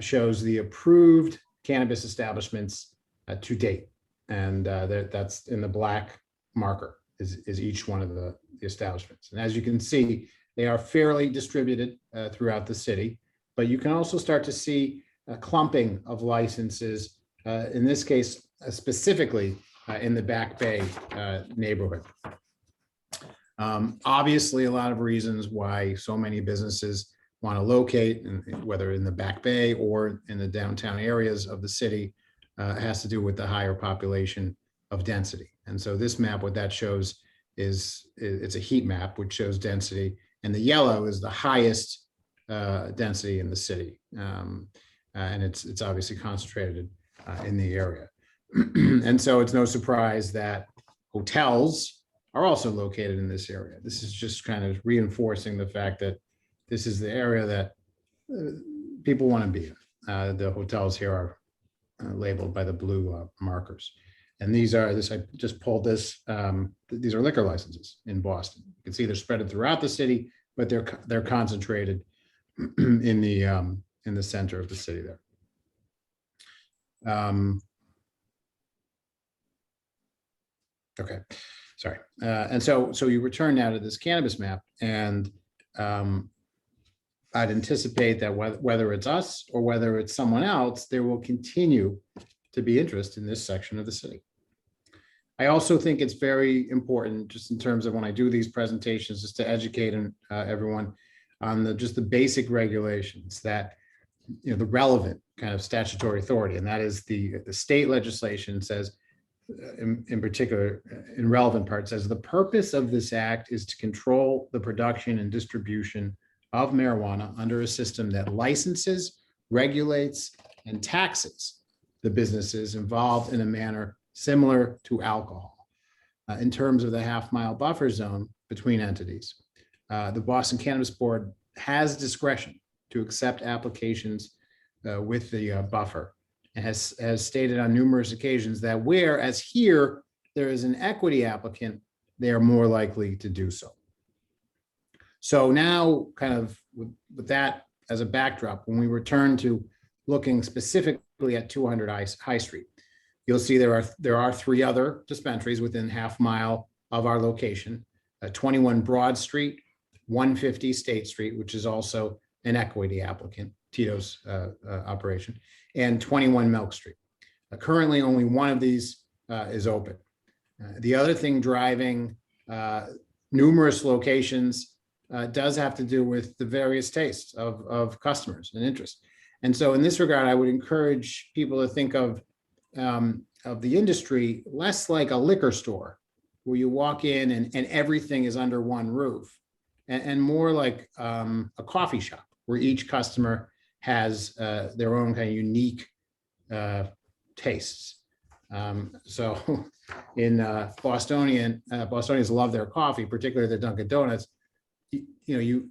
S12: shows the approved cannabis establishments to date. And that's in the black marker is each one of the establishments. And as you can see, they are fairly distributed throughout the city, but you can also start to see a clumping of licenses, in this case, specifically in the Back Bay neighborhood. Obviously, a lot of reasons why so many businesses want to locate, whether in the Back Bay or in the downtown areas of the city, has to do with the higher population of density. And so this map, what that shows it's a heat map, which shows density, and the yellow is the highest density in the city. And it's obviously concentrated in the area. And so it's no surprise that hotels are also located in this area. This is just kind of reinforcing the fact that this is the area that people want to be in. The hotels here are labeled by the blue markers. And I just pulled this, these are liquor licenses in Boston. You can see they're spread throughout the city, but they're concentrated in the center of the city there. Okay, sorry. And so you return now to this cannabis map, and I'd anticipate that whether it's us or whether it's someone else, there will continue to be interest in this section of the city. I also think it's very important, just in terms of when I do these presentations, just to educate everyone on just the basic regulations that, the relevant kind of statutory authority, and that is the state legislation says, in particular, in relevant part, says the purpose of this act is to control the production and distribution of marijuana under a system that licenses, regulates, and taxes the businesses involved in a manner similar to alcohol. In terms of the half-mile buffer zone between entities, the Boston Cannabis Board has discretion to accept applications with the buffer, and has stated on numerous occasions that whereas here there is an equity applicant, they are more likely to do so. So now, kind of with that as a backdrop, when we return to looking specifically at 200 High Street, you'll see there are 3 other dispensaries within half mile of our location: 21 Broad Street, 150 State Street, which is also an equity applicant, Tito's operation, and 21 Milk Street. Currently, only one of these is open. The other thing driving numerous locations does have to do with the various tastes of customers and interests. And so in this regard, I would encourage people to think of the industry less like a liquor store where you walk in and everything is under one roof, and more like a coffee shop where each customer has their own kind of unique tastes. So in Bostonians love their coffee, particularly the Dunkin' Donuts. You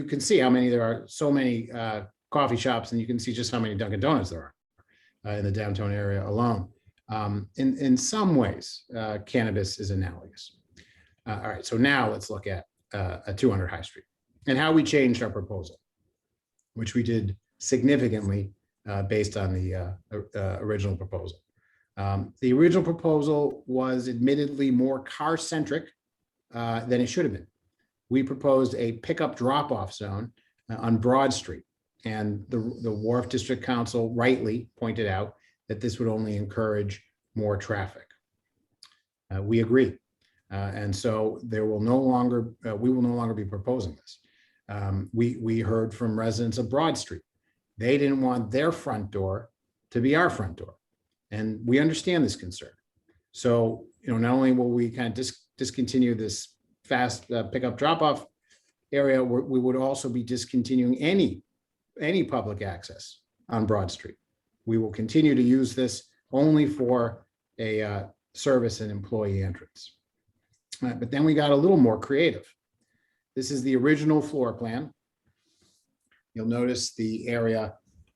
S12: can see how many there are, so many coffee shops, and you can see just how many Dunkin' Donuts there are in the downtown area alone. In some ways, cannabis is analogous. All right, so now let's look at a 200 High Street and how we changed our proposal, which we did significantly based on the original proposal. The original proposal was admittedly more car-centric than it should have been. We proposed a pickup drop-off zone on Broad Street, and the Wharf District Council rightly pointed out that this would only encourage more traffic. We agree. And so there will no longer, we will no longer be proposing this. We heard from residents of Broad Street. They didn't want their front door to be our front door. And we understand this concern. So, not only will we kind of discontinue this fast pickup drop-off area, we would also be discontinuing any public access on Broad Street. We will continue to use this only for a service and employee entrance. But then we got a little more creative. This is the original floor plan. You'll notice the area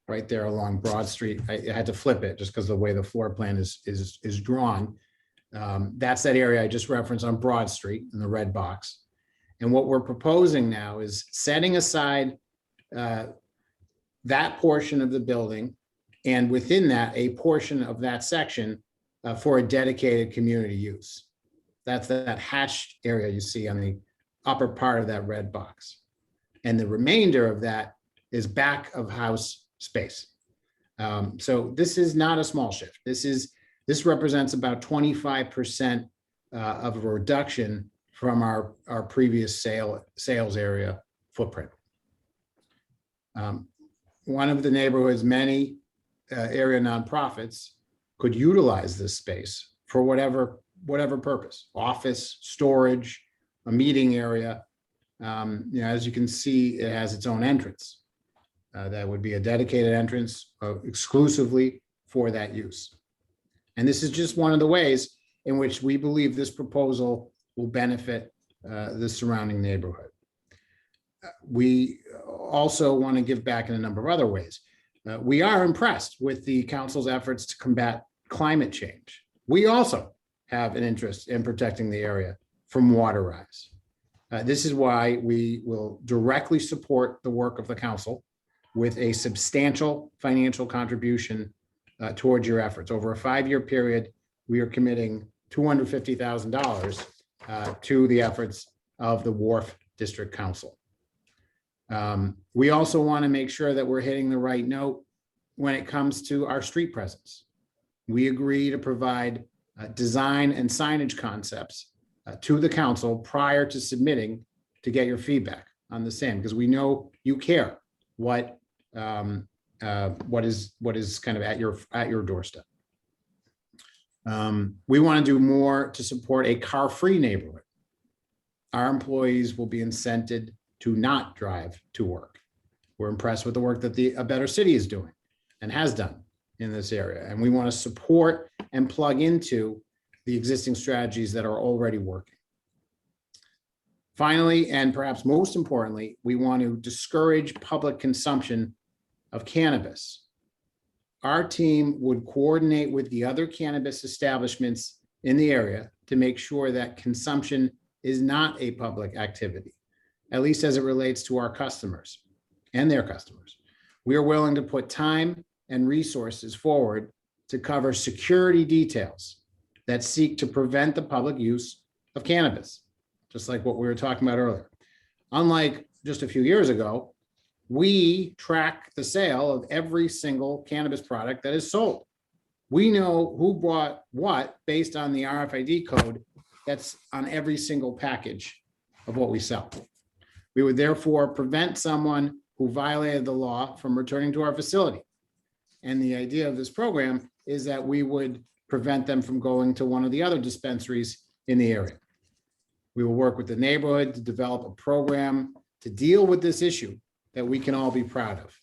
S12: right there along Broad Street. I had to flip it just because the way the floor plan is drawn. That's that area I just referenced on Broad Street in the red box. And what we're proposing now is setting aside that portion of the building, and within that, a portion of that section for a dedicated community use. That's that hatched area you see on the upper part of that red box. And the remainder of that is back of house space. So this is not a small shift. This represents about 25% of a reduction from our previous sales area footprint. One of the neighborhood's many area nonprofits could utilize this space for whatever purpose, office, storage, a meeting area. As you can see, it has its own entrance. That would be a dedicated entrance exclusively for that use. And this is just one of the ways in which we believe this proposal will benefit the surrounding neighborhood. We also want to give back in a number of other ways. We are impressed with the council's efforts to combat climate change. We also have an interest in protecting the area from water rise. This is why we will directly support the work of the council with a substantial financial contribution towards your efforts. Over a 5-year period, we are committing $250,000 to the efforts of the Wharf District Council. We also want to make sure that we're hitting the right note when it comes to our street presence. We agree to provide design and signage concepts to the council prior to submitting to get your feedback on the same, because we know you care what is kind of at your doorstep. We want to do more to support a car-free neighborhood. Our employees will be incented to not drive to work. We're impressed with the work that A Better City is doing and has done in this area. And we want to support and plug into the existing strategies that are already working. Finally, and perhaps most importantly, we want to discourage public consumption of cannabis. Our team would coordinate with the other cannabis establishments in the area to make sure that consumption is not a public activity, at least as it relates to our customers and their customers. We are willing to put time and resources forward to cover security details that seek to prevent the public use of cannabis, just like what we were talking about earlier. Unlike just a few years ago, we track the sale of every single cannabis product that is sold. We know who bought what based on the RFID code that's on every single package of what we sell. We would therefore prevent someone who violated the law from returning to our facility. And the idea of this program is that we would prevent them from going to one of the other dispensaries in the area. We will work with the neighborhood to develop a program to deal with this issue that we can all be proud of.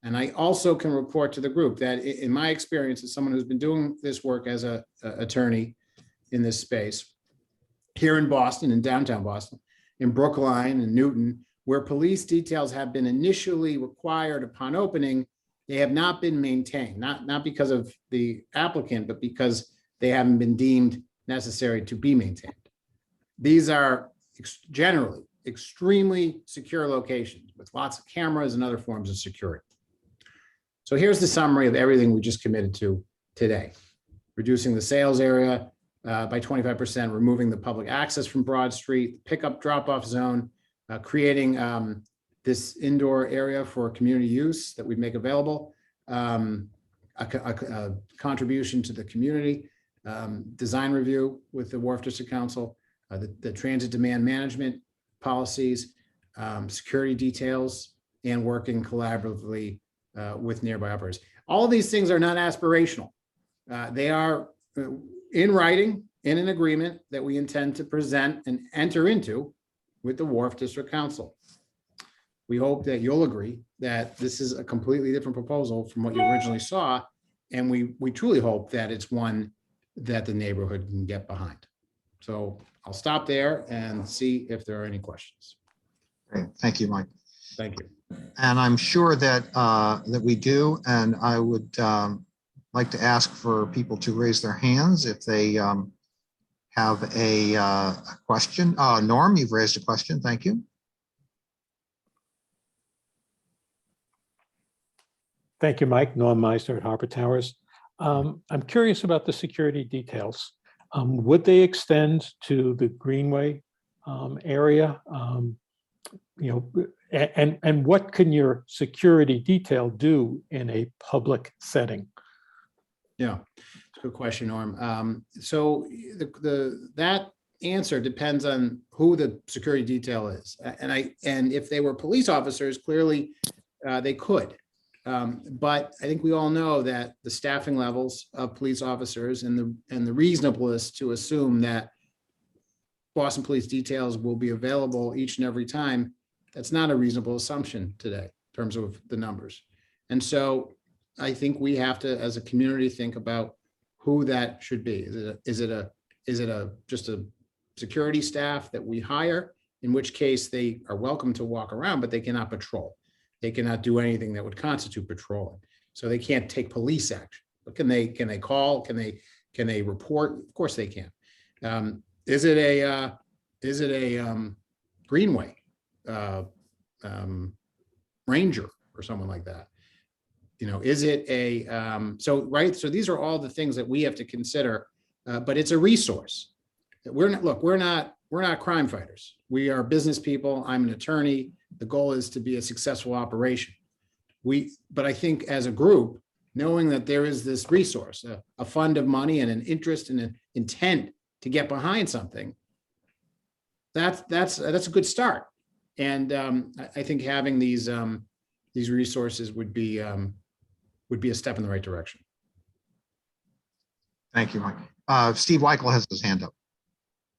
S12: And I also can report to the group that in my experience as someone who's been doing this work as an attorney in this space, here in Boston, in downtown Boston, in Brookline and Newton, where police details have been initially required upon opening, They have not been maintained, not because of the applicant, but because they haven't been deemed necessary to be maintained. These are generally extremely secure locations with lots of cameras and other forms of security. So here's the summary of everything we just committed to today. Reducing the sales area by 25%, removing the public access from Broad Street, pickup drop-off zone, creating this indoor area for community use that we make available, a contribution to the community, design review with the Wharf District Council, the transit demand management policies, security details, and working collaboratively with nearby operators. All of these things are not aspirational. They are in writing, in an agreement that we intend to present and enter into with the Wharf District Council. We hope that you'll agree that this is a completely different proposal from what you originally saw. And we truly hope that it's one that the neighborhood can get behind. So I'll stop there and see if there are any questions.
S1: Great. Thank you, Mike.
S12: Thank you.
S1: And I'm sure that that we do. And I would like to ask for people to raise their hands if they have a question. Norm, you've raised a question. Thank you.
S10: Thank you, Mike. Norm Meisner at Harbor Towers. I'm curious about the security details. Would they extend to the Greenway area? And what can your security detail do in a public setting?
S12: Yeah, it's a good question, Norm. So that answer depends on who the security detail is. And if they were police officers, clearly they could. But I think we all know that the staffing levels of police officers and the reasonableness to assume that Boston Police details will be available each and every time, that's not a reasonable assumption today in terms of the numbers. And so I think we have to, as a community, think about who that should be. Is it just a security staff that we hire, in which case they are welcome to walk around, but they cannot patrol. They cannot do anything that would constitute patrolling. So they can't take police action. But can they call? Can they report? Of course they can. Is it a Greenway ranger or someone like that? Is it a so these are all the things that we have to consider, but it's a resource. We're not crime fighters. We are business people. I'm an attorney. The goal is to be a successful operation. But I think as a group, knowing that there is this resource, a fund of money and an interest and an intent to get behind something, that's a good start. And I think having these resources would be a step in the right direction.
S1: Thank you, Mike. Steve Weikal has his hand up.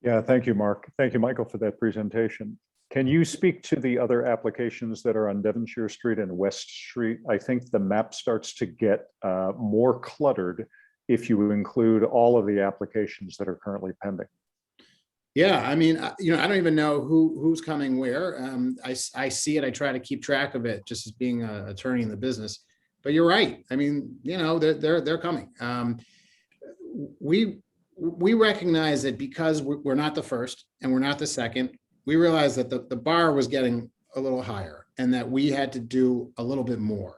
S13: Yeah, thank you, Mark. Thank you, Michael, for that presentation. Can you speak to the other applications that are on Devonshire Street and West Street? I think the map starts to get more cluttered if you include all of the applications that are currently pending.
S12: Yeah, I mean, I don't even know who's coming where. I see it. I try to keep track of it, just as being an attorney in the business. But you're right. I mean, they're coming. We recognize that because we're not the first and we're not the second. We realized that the bar was getting a little higher and that we had to do a little bit more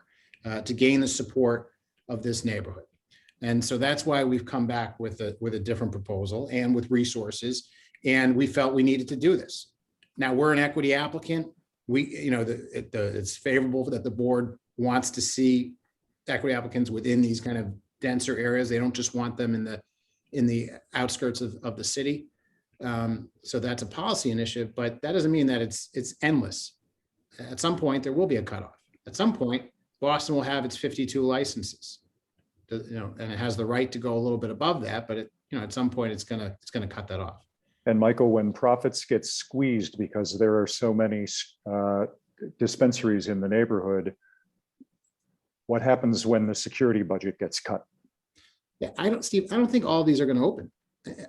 S12: to gain the support of this neighborhood. And so that's why we've come back with a different proposal and with resources. And we felt we needed to do this. Now we're an equity applicant. It's favorable that the board wants to see equity applicants within these kind of denser areas. They don't just want them in the outskirts of the city. So that's a policy initiative, but that doesn't mean that it's endless. At some point, there will be a cutoff. At some point, Boston will have its 52 licenses, and it has the right to go a little bit above that, but at some point, it's gonna cut that off.
S13: And Michael, when profits get squeezed because there are so many dispensaries in the neighborhood, what happens when the security budget gets cut?
S12: Yeah, Steve, I don't think all of these are going to open.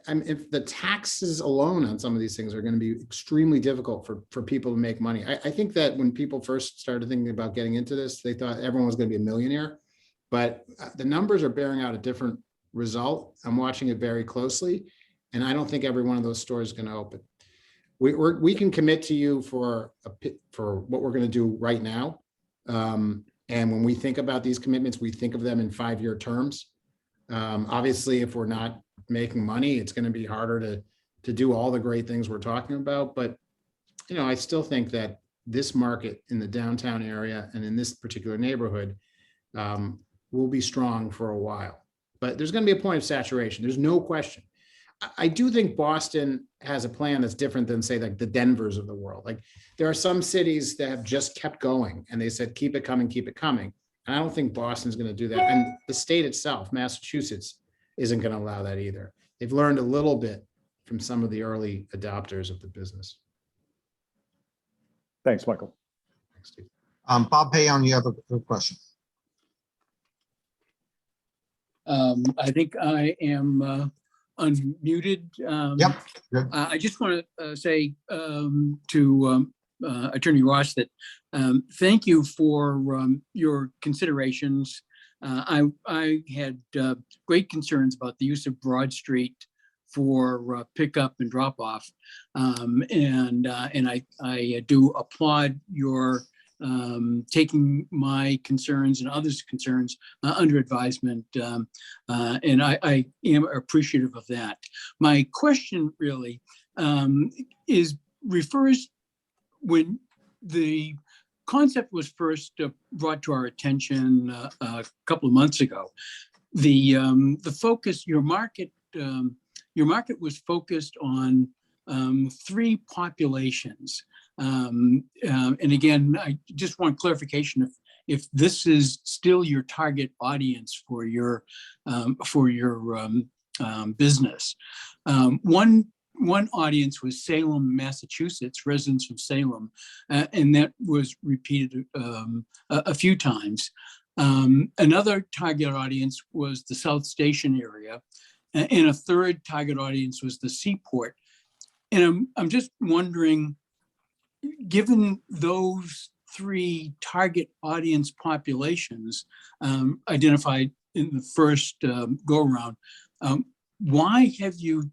S12: if the taxes alone on some of these things are going to be extremely difficult for people to make money. I think that when people first started thinking about getting into this, they thought everyone was going to be a millionaire, but the numbers are bearing out a different result. I'm watching it very closely, and I don't think every one of those stores is going to open. We can commit to you for what we're going to do right now. And when we think about these commitments, we think of them in 5-year terms. Obviously, if we're not making money, it's going to be harder to do all the great things we're talking about. But, I still think that this market in the downtown area and in this particular neighborhood will be strong for a while. But there's going to be a point of saturation. There's no question. I do think Boston has a plan that's different than, say, like the Denvers of the world. Like, there are some cities that have just kept going and they said, keep it coming, keep it coming. And I don't think Boston's going to do that. And the state itself, Massachusetts, isn't going to allow that either. They've learned a little bit from some of the early adopters of the business.
S13: Thanks, Michael.
S12: Thanks, Steve.
S1: Bob Payon, you have a question.
S14: I think I am unmuted.
S1: Yep. Good.
S14: I just want to say to Attorney Ross that thank you for your considerations. I had great concerns about the use of Broad Street for pickup and drop off, and I do applaud your taking my concerns and others' concerns under advisement, and I am appreciative of that. My question really refers when the concept was first brought to our attention a couple of months ago. The focus, your market was focused on 3 populations. And again, I just want clarification if this is still your target audience for your business. One audience was Salem, Massachusetts, residents from Salem, and that was repeated a few times. Another target audience was the South Station area, and a third target audience was the Seaport. And I'm just wondering, given those 3 target audience populations identified in the first go-around, why have you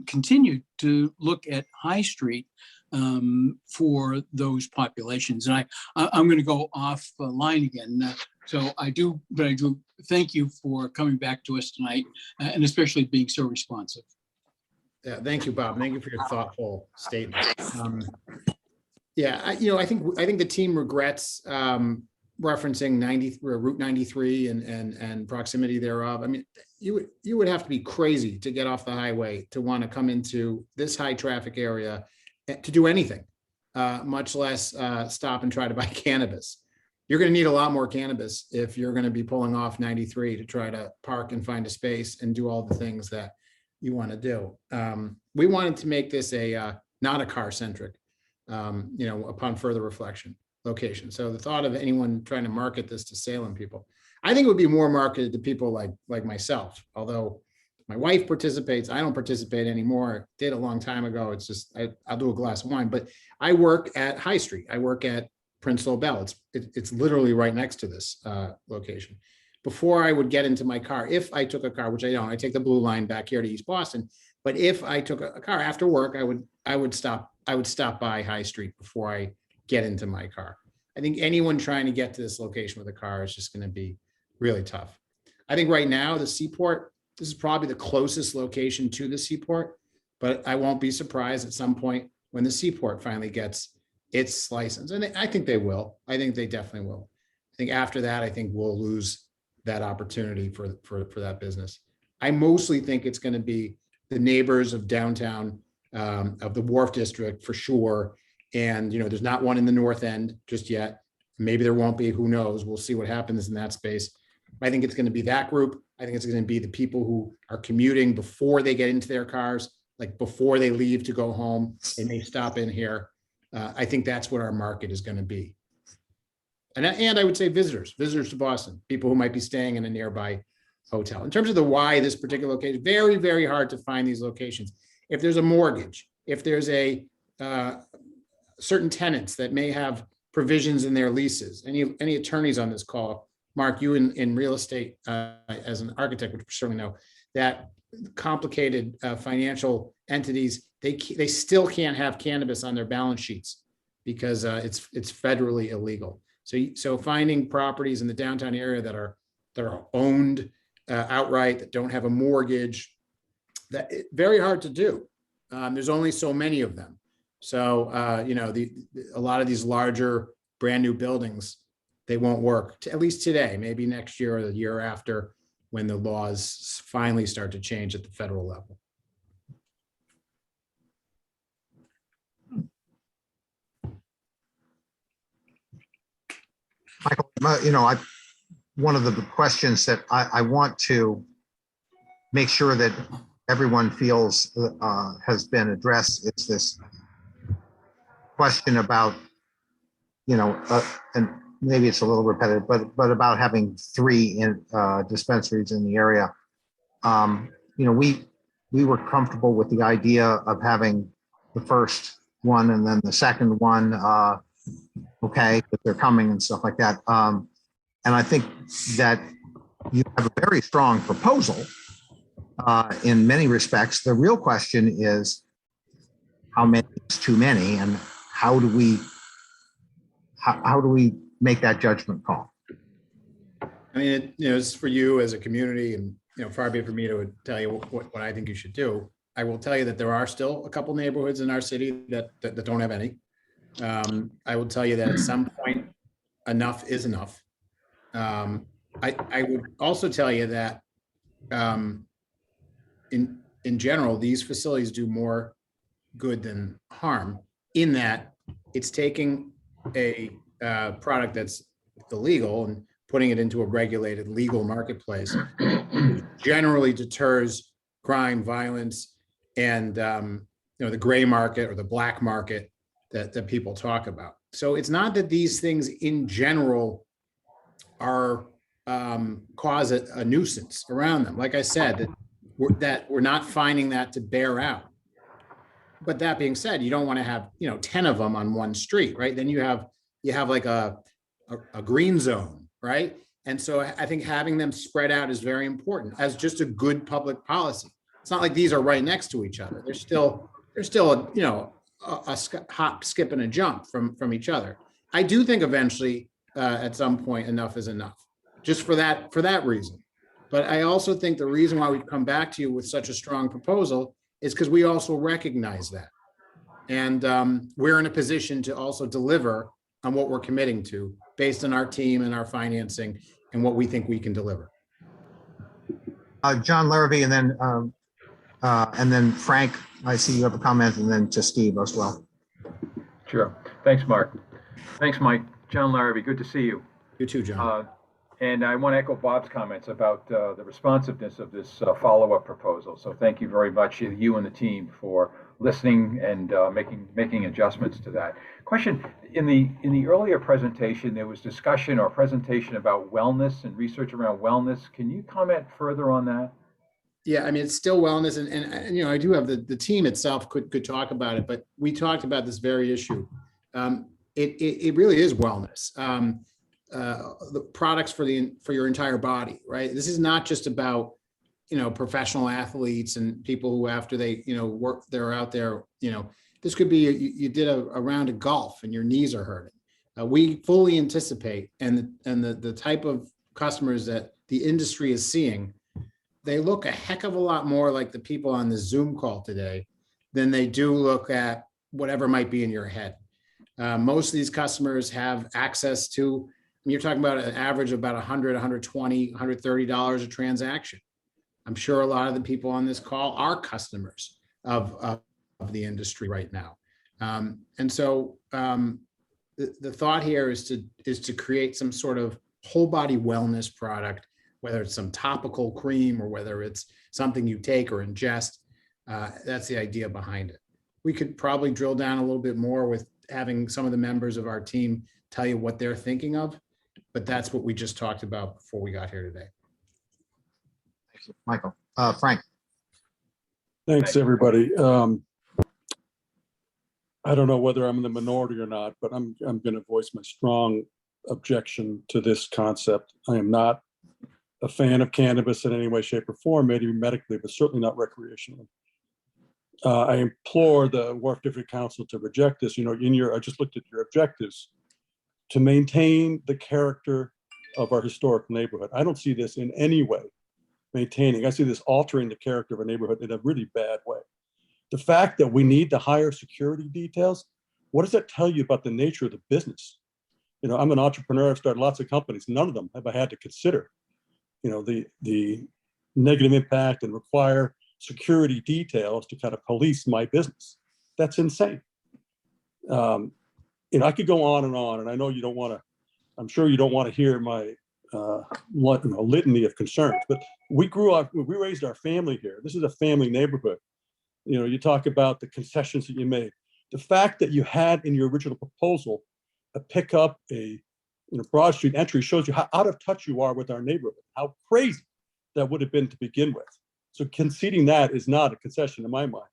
S14: continued to look at High Street for those populations? And I'm going to go off line again. So I do thank you for coming back to us tonight, and especially being so responsive.
S12: Yeah, thank you, Bob. Thank you for your thoughtful statement. Yeah, I think the team regrets referencing Route 93 and proximity thereof. I mean, you would have to be crazy to get off the highway to want to come into this high traffic area to do anything, much less stop and try to buy cannabis. You're going to need a lot more cannabis if you're going to be pulling off 93 to try to park and find a space and do all the things that you want to do. We wanted to make this not a car centric, upon further reflection, location. So the thought of anyone trying to market this to Salem people, I think it would be more marketed to people like myself. Although my wife participates, I don't participate anymore. Did a long time ago. It's just I'll do a glass of wine. But I work at High Street. I work at Prince Lobel. It's literally right next to this location. Before I would get into my car, if I took a car, which I don't, I take the blue line back here to East Boston. But if I took a car after work, I would stop by High Street before I get into my car. I think anyone trying to get to this location with a car is just going to be really tough. I think right now the Seaport, this is probably the closest location to the Seaport, but I won't be surprised at some point when the Seaport finally gets its license. And I think they will. I think they definitely will. I think after that, I think we'll lose that opportunity for that business. I mostly think it's going to be the neighbors of downtown, of the Wharf District for sure. And, there's not one in the North End just yet. Maybe there won't be, who knows? We'll see what happens in that space. I think it's going to be that group. I think it's going to be the people who are commuting before they get into their cars, like before they leave to go home, they may stop in here. I think that's what our market is going to be. And I would say visitors to Boston, people who might be staying in a nearby hotel. In terms of the why this particular location, very, very hard to find these locations. If there's a mortgage, if there's a certain tenants that may have provisions in their leases, any attorneys on this call, Mark, you in real estate as an architect would certainly know that complicated financial entities, they still can't have cannabis on their balance sheets because it's federally illegal. So finding properties in the downtown area that are owned outright, that don't have a mortgage, that very hard to do. There's only so many of them. So a lot of these larger brand new buildings, they won't work, at least today, maybe next year or the year after, when the laws finally start to change at the federal level.
S1: Michael, one of the questions that I want to make sure that everyone feels has been addressed, it's this question about, and maybe it's a little repetitive, but about having 3 dispensaries in the area. We were comfortable with the idea of having the first one and then the second one, okay, but they're coming and stuff like that. And I think that you have a very strong proposal in many respects. The real question is how many is too many, and how do we make that judgment call?
S12: I mean, it's for you as a community, and far be it for me to tell you what I think you should do. I will tell you that there are still a couple neighborhoods in our city that don't have any. I will tell you that at some point, enough is enough. I would also tell you that in general, these facilities do more good than harm, in that it's taking a product that's illegal and putting it into a regulated legal marketplace. Generally deters crime, violence, and the gray market or the black market that people talk about. So it's not that these things in general are cause a nuisance around them. Like I said, that we're not finding that to bear out. But that being said, you don't want to have 10 of them on one street, right? Then you have like a green zone, right? And so I think having them spread out is very important as just a good public policy. It's not like these are right next to each other. There's still a hop, skip, and a jump from each other. I do think eventually, at some point, enough is enough, just for that reason. But I also think the reason why we've come back to you with such a strong proposal is because we also recognize that. And we're in a position to also deliver on what we're committing to based on our team and our financing and what we think we can deliver.
S1: John Larrabee, and then Frank, I see you have a comment, and then to Steve as well.
S15: Sure. Thanks, Mark. Thanks, Mike. John Larrabee, good to see you.
S12: You too, John.
S15: And I want to echo Bob's comments about the responsiveness of this follow-up proposal. So thank you very much, you and the team, for listening and making adjustments to that. Question: in the earlier presentation, there was discussion or presentation about wellness and research around wellness. Can you comment further on that?
S12: Yeah, I mean, it's still wellness, and I do have the team itself could talk about it, but we talked about this very issue. It really is wellness. The products for your entire body, right? This is not just about professional athletes and people who after they work, they're out there. This could be you did a round of golf and your knees are hurting. We fully anticipate, and the type of customers that the industry is seeing, they look a heck of a lot more like the people on the Zoom call today than they do look at whatever might be in your head. Most of these customers have access to, you're talking about an average of about $100, $120, $130 a transaction. I'm sure a lot of the people on this call are customers of the industry right now. And so the thought here is to create some sort of whole body wellness product, whether it's some topical cream or whether it's something you take or ingest. That's the idea behind it. We could probably drill down a little bit more with having some of the members of our team tell you what they're thinking of, but that's what we just talked about before we got here today.
S1: you, Michael. Frank.
S16: Thanks, everybody. I don't know whether I'm in the minority or not, but I'm going to voice my strong objection to this concept. I am not a fan of cannabis in any way, shape, or form, maybe medically, but certainly not recreationally. I implore the Wharf District Council to reject this. You know, I just looked at your objectives to maintain the character of our historic neighborhood. I don't see this in any way maintaining. I see this altering the character of a neighborhood in a really bad way. The fact that we need to hire security details, what does that tell you about the nature of the business? You know, I'm an entrepreneur. I've started lots of companies. None of them have I had to consider, you know, the negative impact and require security details to kind of police my business. That's insane. You know, I could go on, and I know you don't want to. I'm sure you don't want to hear my litany of concerns. But we grew up. We raised our family here. This is a family neighborhood. You know, you talk about the concessions that you made. The fact that you had in your original proposal a pickup, a Broad Street entry shows you how out of touch you are with our neighborhood. How crazy that would have been to begin with. So conceding that is not a concession in my mind.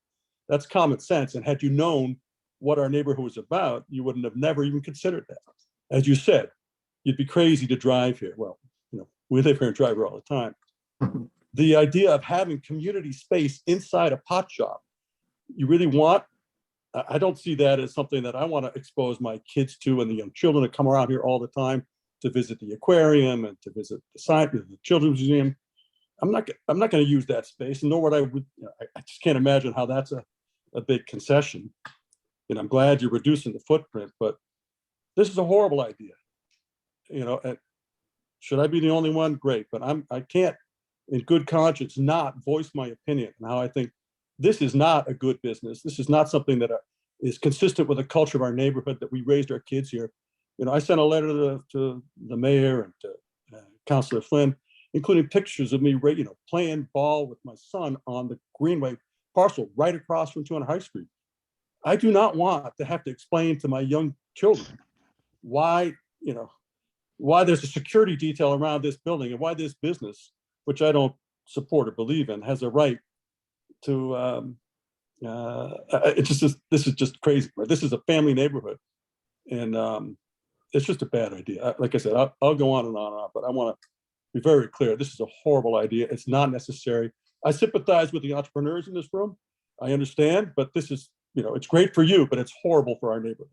S16: That's common sense. And had you known what our neighborhood was about, you wouldn't have never even considered that. As you said, you'd be crazy to drive here. Well, you know, we live here and drive here all the time. The idea of having community space inside a pot shop, you really want, I don't see that as something that I want to expose my kids to and the young children that come around here all the time to visit the aquarium and to visit the children's museum. I'm not going to use that space, nor would I. I just can't imagine how that's a big concession. And I'm glad you're reducing the footprint, but this is a horrible idea. You know, should I be the only one? Great, but I can't, in good conscience, not voice my opinion on how I think this is not a good business. This is not something that is consistent with the culture of our neighborhood that we raised our kids here. You know, I sent a letter to the mayor and to Councilor Flynn, including pictures of me, you know, playing ball with my son on the Greenway parcel right across from 200 High Street. I do not want to have to explain to my young children why, you know, why there's a security detail around this building and why this business, which I don't support or believe in, has a right to, this is just crazy. Right? This is a family neighborhood. And it's just a bad idea. Like I said, I'll go on and on, but I want to be very clear. This is a horrible idea. It's not necessary. I sympathize with the entrepreneurs in this room. I understand, but this is, you know, it's great for you, but it's horrible for our neighborhood.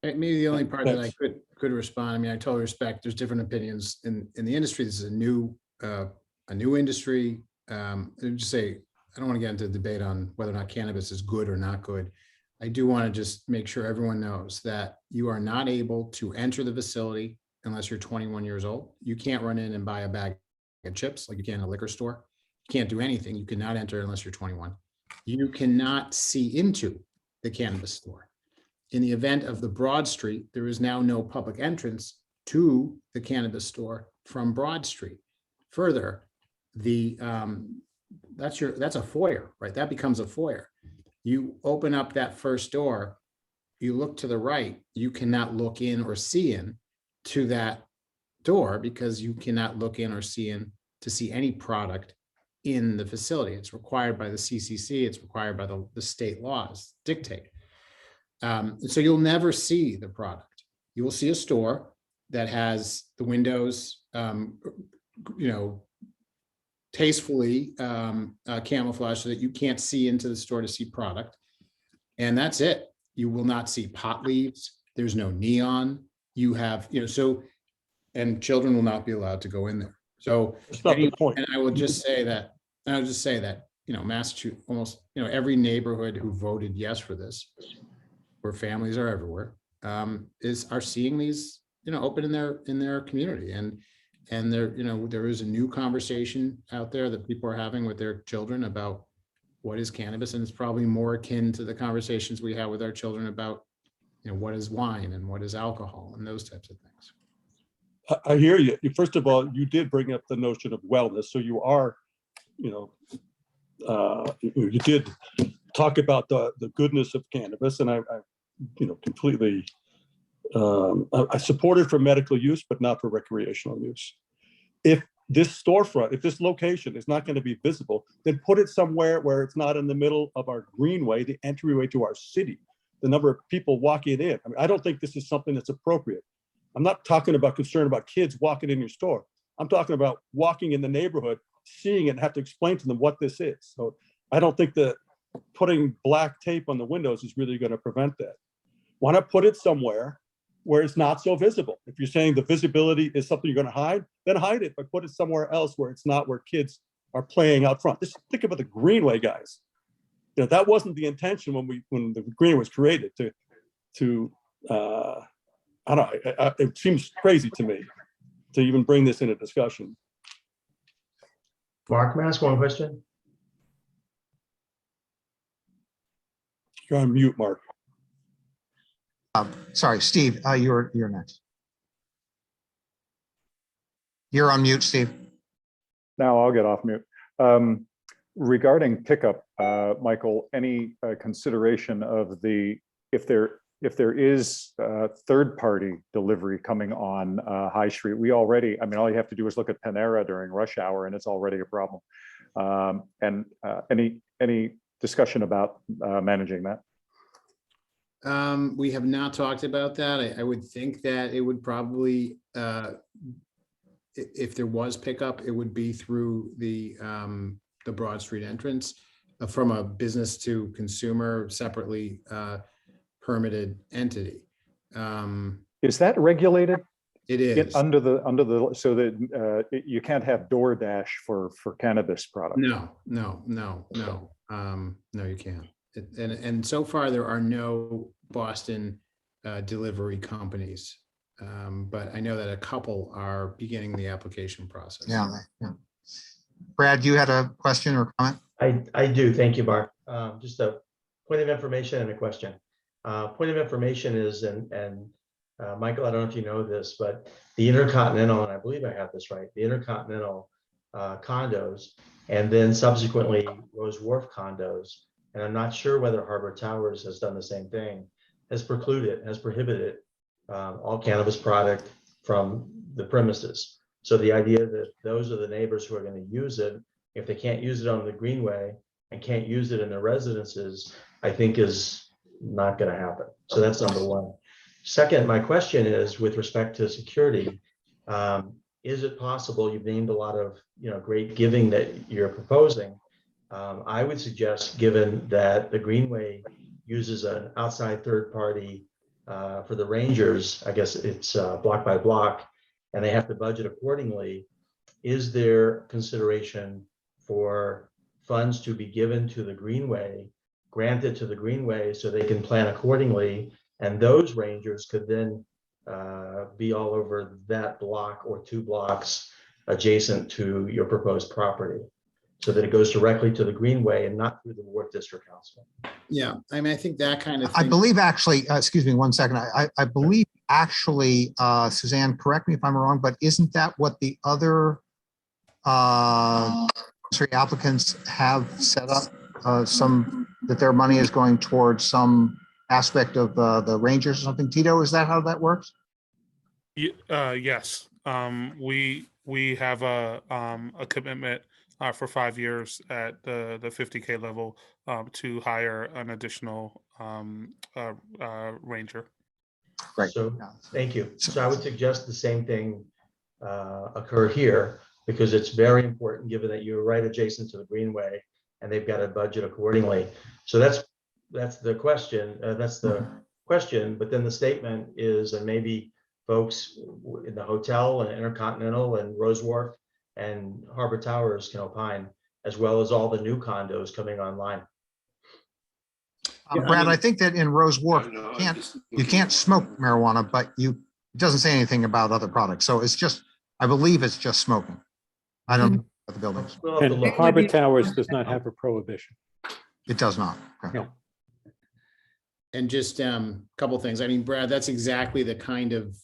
S12: Maybe the only part that I could respond. I mean, I totally respect. There's different opinions in the industry. This is a new industry. Just say I don't want to get into a debate on whether or not cannabis is good or not good. I do want to just make sure everyone knows that you are not able to enter the facility unless you're 21 years old. You can't run in and buy a bag of chips like you can in a liquor store. You can't do anything. You cannot enter unless you're 21. You cannot see into the cannabis store. In the event of the Broad Street, there is now no public entrance to the cannabis store from Broad Street. Further, that's a foyer, right? That becomes a foyer. You open up that first door, you look to the right, you cannot look in or see in to that door because you cannot look in or see in to see any product in the facility. It's required by the CCC. It's required by the state laws dictate. So you'll never see the product. You will see a store that has the windows, tastefully camouflaged so that you can't see into the store to see product. And that's it. You will not see pot leaves. There's no neon. You have, and children will not be allowed to go in there. So and I will just say that, Massachusetts, almost, every neighborhood who voted yes for this, where families are everywhere, are seeing these, open in their community. And there is a new conversation out there that people are having with their children about what is cannabis. And it's probably more akin to the conversations we have with our children about, what is wine and what is alcohol and those types of things.
S16: I hear you. First of all, you did bring up the notion of wellness. So you are, you did talk about the goodness of cannabis, and I completely, I support it for medical use, but not for recreational use. If this storefront, if this location is not going to be visible, then put it somewhere where it's not in the middle of our greenway, the entryway to our city, the number of people walking in. I mean, I don't think this is something that's appropriate. I'm not talking about concern about kids walking in your store. I'm talking about walking in the neighborhood, seeing it, and have to explain to them what this is. So I don't think that putting black tape on the windows is really going to prevent that. Why not put it somewhere where it's not so visible? If you're saying the visibility is something you're going to hide, then hide it, but put it somewhere else where it's not where kids are playing out front. Just think about the Greenway guys. You know, that wasn't the intention when the Greenway was created to I don't know, it seems crazy to me to even bring this into discussion.
S4: Mark, may I ask one question?
S16: You're on mute, Mark.
S1: Sorry, Steve, you're next. You're on mute, Steve.
S13: Now I'll get off mute. Regarding pickup, Michael, any consideration of if there is third-party delivery coming on High Street? We already, I mean, all you have to do is look at Panera during rush hour and it's already a problem. And any discussion about managing that?
S12: We have not talked about that. I would think that it would probably, if there was pickup, it would be through the Broad Street entrance from a business to consumer separately permitted entity.
S13: Is that regulated?
S12: It is.
S13: Under the so that you can't have DoorDash for cannabis products.
S12: No, you can't. And so far there are no Boston delivery companies, but I know that a couple are beginning the application process.
S1: Yeah. Brad, you had a question or comment?
S4: I do. Thank you, Mark. Just a point of information and a question. Point of information is, and Michael, I don't know if you know this, but the InterContinential, and I believe I have this right, the InterContinential condos, and then subsequently Rowes Wharf condos, and I'm not sure whether Harbor Towers has done the same thing, has prohibited all cannabis product from the premises. So the idea that those are the neighbors who are going to use it, if they can't use it on the Greenway and can't use it in their residences, I think is not going to happen. So that's number one. Second, my question is with respect to security. Is it possible, you've named a lot of great giving that you're proposing. I would suggest, given that the Greenway uses an outside third party for the rangers, I guess it's block by block, and they have to budget accordingly. Is there consideration for funds to be given to the Greenway, granted to the Greenway, so they can plan accordingly, and those rangers could then be all over that block or 2 blocks adjacent to your proposed property, so that it goes directly to the Greenway and not through the Ward District Council?
S12: Yeah, I mean, I think that kind of thing.
S1: I believe actually, excuse me 1 second. I believe actually, Suzanne, correct me if I'm wrong, but isn't that what the other applicants have set up? That their money is going towards some aspect of the Rangers or something. Tito, is that how that works?
S8: Yes. We have a commitment for 5 years at the 50K level to hire an additional ranger.
S1: Right.
S4: So thank you. So I would suggest the same thing occur here, because it's very important, given that you're right adjacent to the Greenway and they've got to budget accordingly. So that's the question. That's the question. But then the statement is, and maybe folks in the hotel and InterContinential and Rowes Wharf and Harbor Towers can opine, as well as all the new condos coming online.
S1: Brad, I think that in Rowes Wharf, you can't smoke marijuana, but it doesn't say anything about other products. So it's just, I believe it's just smoking. I don't know about the buildings.
S10: And Harbor Towers does not have a prohibition.
S1: It does not. Okay.
S10: No.
S12: And just a couple of things. I mean, Brad, that's exactly the kind of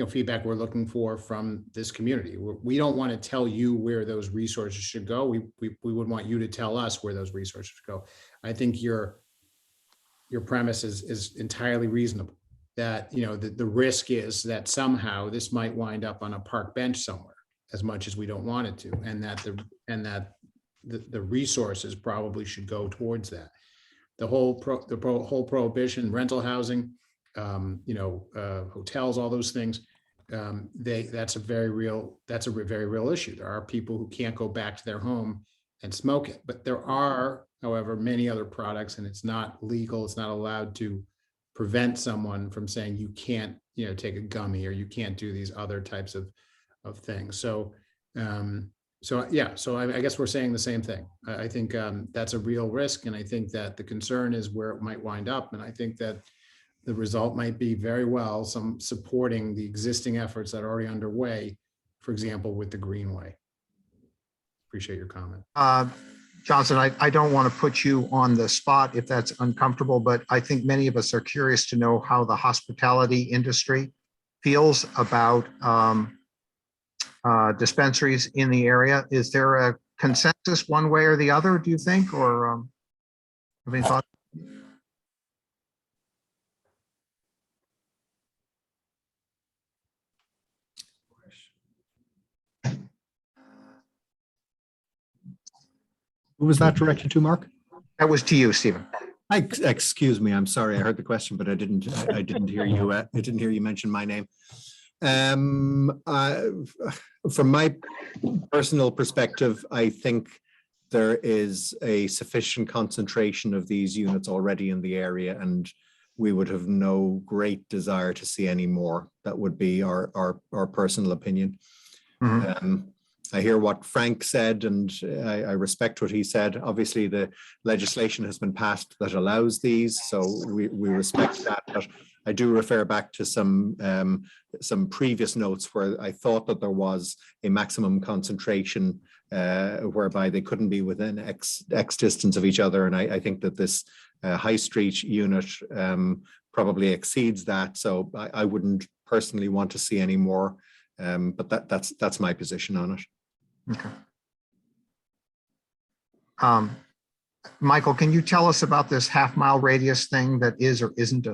S12: feedback we're looking for from this community. We don't want to tell you where those resources should go. We would want you to tell us where those resources should go. I think your premise is entirely reasonable. That the risk is that somehow this might wind up on a park bench somewhere. as much as we don't want it to, and that the resources probably should go towards that. The whole whole prohibition, rental housing, hotels, all those things, that's a very real issue. There are people who can't go back to their home and smoke it, but there are, however, many other products, and it's not legal. It's not allowed to prevent someone from saying you can't, take a gummy, or you can't do these other types of things. So, I guess we're saying the same thing. I think that's a real risk, and I think that the concern is where it might wind up, and I think that the result might be very well some supporting the existing efforts that are already underway, for example, with the Greenway. Appreciate your comment.
S1: Johnson, I don't want to put you on the spot if that's uncomfortable, but I think many of us are curious to know how the hospitality industry feels about dispensaries in the area. Is there a consensus one way or the other, do you think, or have any thoughts?
S17: Who was that directed to, Mark?
S1: That was to you, Stephen.
S17: Excuse me. I'm sorry. I heard the question, but I didn't hear you. I didn't hear you mention my name. From my personal perspective, I think there is a sufficient concentration of these units already in the area, and we would have no great desire to see any more. That would be our personal opinion.
S1: Mm-hmm.
S17: I hear what Frank said, and I respect what he said. Obviously, the legislation has been passed that allows these, so we respect that. But I do refer back to some previous notes where I thought that there was a maximum concentration whereby they couldn't be within X distance of each other, and I think that this high street unit probably exceeds that. So I wouldn't personally want to see any more, but that's my position on it.
S1: Okay. Michael, can you tell us about this half-mile radius thing that is or isn't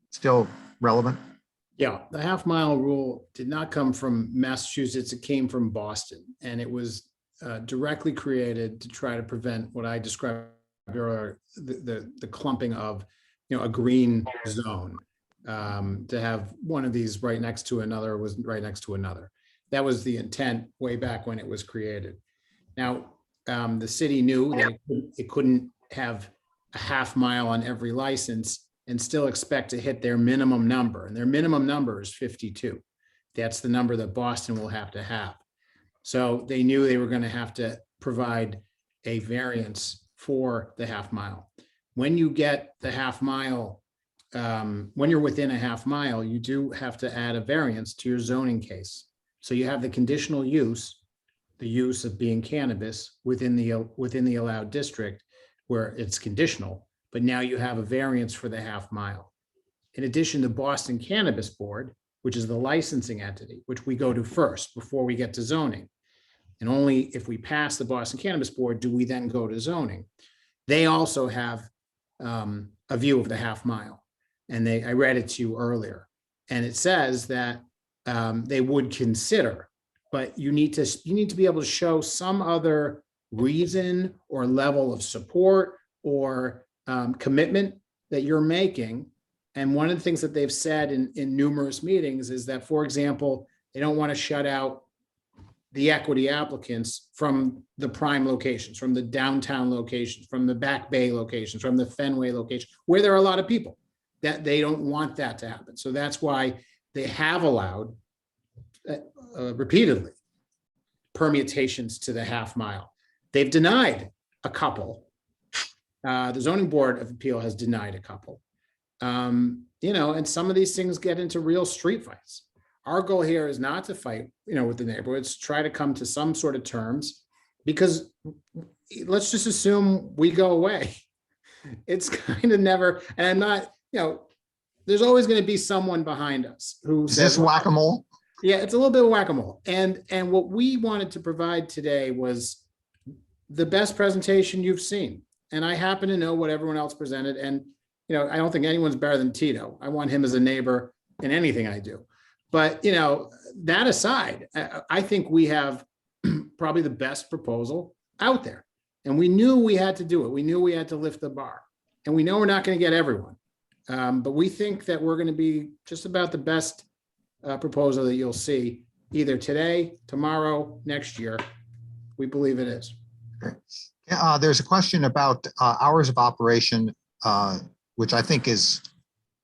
S1: still relevant?
S12: Yeah, the half-mile rule did not come from Massachusetts. It came from Boston, and it was directly created to try to prevent what I described earlier, the clumping of, a green zone. To have one of these right next to another was right next to another. That was the intent way back when it was created. Now, the city knew that it couldn't have a half mile on every license and still expect to hit their minimum number. And their minimum number is 52. That's the number that Boston will have to have. So they knew they were going to have to provide a variance for the half mile. When you get the half mile, when you're within a half mile, you do have to add a variance to your zoning case. So you have the conditional use, the use of being cannabis within the allowed district where it's conditional, but now you have a variance for the half mile. In addition, the Boston Cannabis Board, which is the licensing entity, which we go to first before we get to zoning. And only if we pass the Boston Cannabis Board do we then go to zoning. They also have a view of the half mile. And I read it to you earlier. And it says that they would consider, but you need to be able to show some other reason or level of support or commitment that you're making. And one of the things that they've said in numerous meetings is that, for example, they don't want to shut out the equity applicants from the prime locations, from the downtown locations, from the Back Bay locations, from the Fenway location, where there are a lot of people, that they don't want that to happen. So that's why they have allowed repeatedly permutations to the half mile. They've denied a couple. The Zoning Board of Appeal has denied a couple. And some of these things get into real street fights. Our goal here is not to fight, with the neighborhoods, try to come to some sort of terms, because let's just assume we go away. It's kind of never, and I'm not, there's always going to be someone behind us who
S1: says, "Is this whack-a-mole?"
S12: Yeah, it's a little bit of whack-a-mole. And what we wanted to provide today was the best presentation you've seen. And I happen to know what everyone else presented. And, I don't think anyone's better than Tito. I want him as a neighbor in anything I do. But, you know, that aside, I think we have probably the best proposal out there. And we knew we had to do it. We knew we had to lift the bar. And we know we're not going to get everyone. But we think that we're going to be just about the best proposal that you'll see either today, tomorrow, next year. We believe it is.
S1: There's a question about hours of operation, which I think is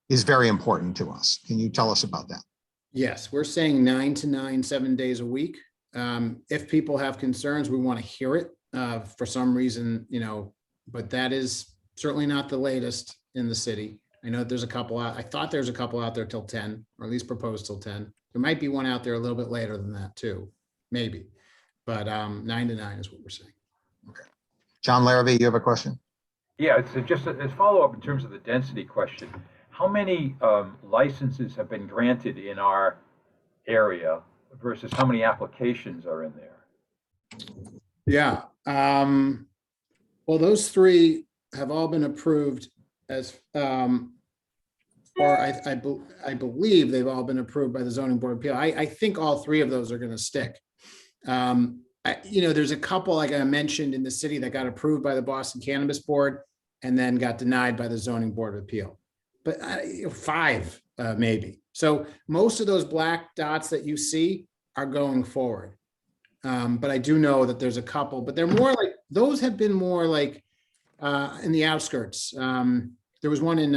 S1: very important to us. Can you tell us about that?
S12: Yes, we're saying 9 to 9, 7 days a week. If people have concerns, we want to hear it for some reason, you know, but that is certainly not the latest in the city. I know there's a couple out. I thought there's a couple out there till 10, or at least proposed till 10. There might be one out there a little bit later than that too, maybe. But 9 to 9 is what we're saying.
S1: Okay. John Larrabee, you have a question?
S15: Yeah, it's just a follow-up in terms of the density question. How many licenses have been granted in our area versus how many applications are in there?
S12: Yeah. Well, those three have all been approved as, or I believe they've all been approved by the Zoning Board of Appeal. I think all three of those are going to stick. You know, there's a couple, like I mentioned, in the city that got approved by the Boston Cannabis Board and then got denied by the Zoning Board of Appeal. But 5 maybe. So most of those black dots that you see are going forward. But I do know that there's a couple, but they're more like, those have been more like in the outskirts. There was one in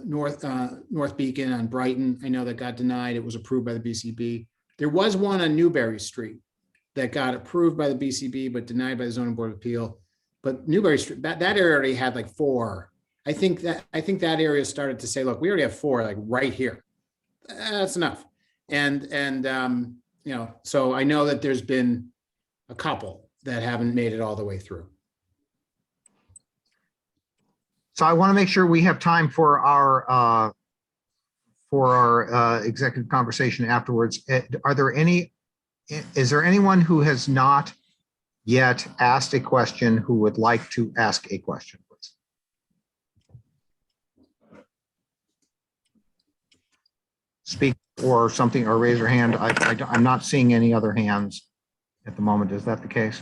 S12: North Beacon on Brighton. I know that got denied. It was approved by the BCB. There was one on Newberry Street that got approved by the BCB, but denied by the Zoning Board of Appeal. But Newberry Street, that area already had like 4. I think that area started to say, look, we already have 4 like right here. That's enough. And you know, so I know that there's been a couple that haven't made it all the way through.
S1: So I want to make sure we have time for our executive conversation afterwards. Is there anyone who has not yet asked a question who would like to ask a question, please? Speak or something, or raise your hand. I'm not seeing any other hands at the moment. Is that the case?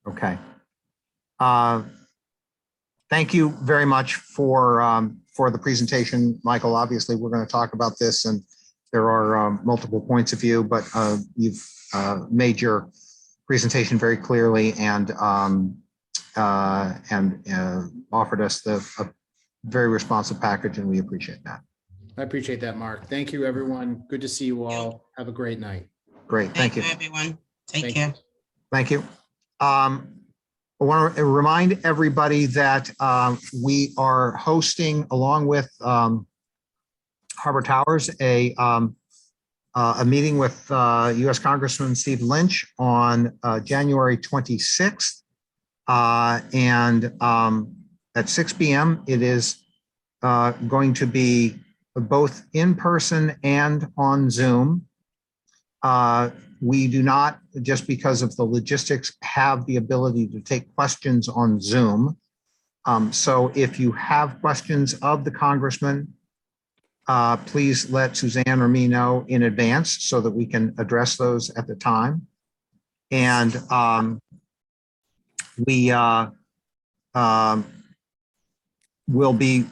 S1: Okay. Thank you very much for the presentation, Michael. Obviously, we're going to talk about this, and there are multiple points of view, but you've made your presentation very clearly and offered us a very responsive package, and we appreciate that.
S12: I appreciate that, Mark. Thank you, everyone. Good to see you all. Have a great night.
S1: Great. Thank you.
S18: Everyone. Take care.
S1: Thank you. I want to remind everybody that we are hosting, along with Harbor Towers, a meeting with U.S. Congressman Steve Lynch on January 26th. And at 6 p.m. it is going to be both in person and on Zoom. We do not, just because of the logistics, have the ability to take questions on Zoom. So if you have questions of the congressman, please let Suzanne or me know in advance so that we can address those at the time. And we will be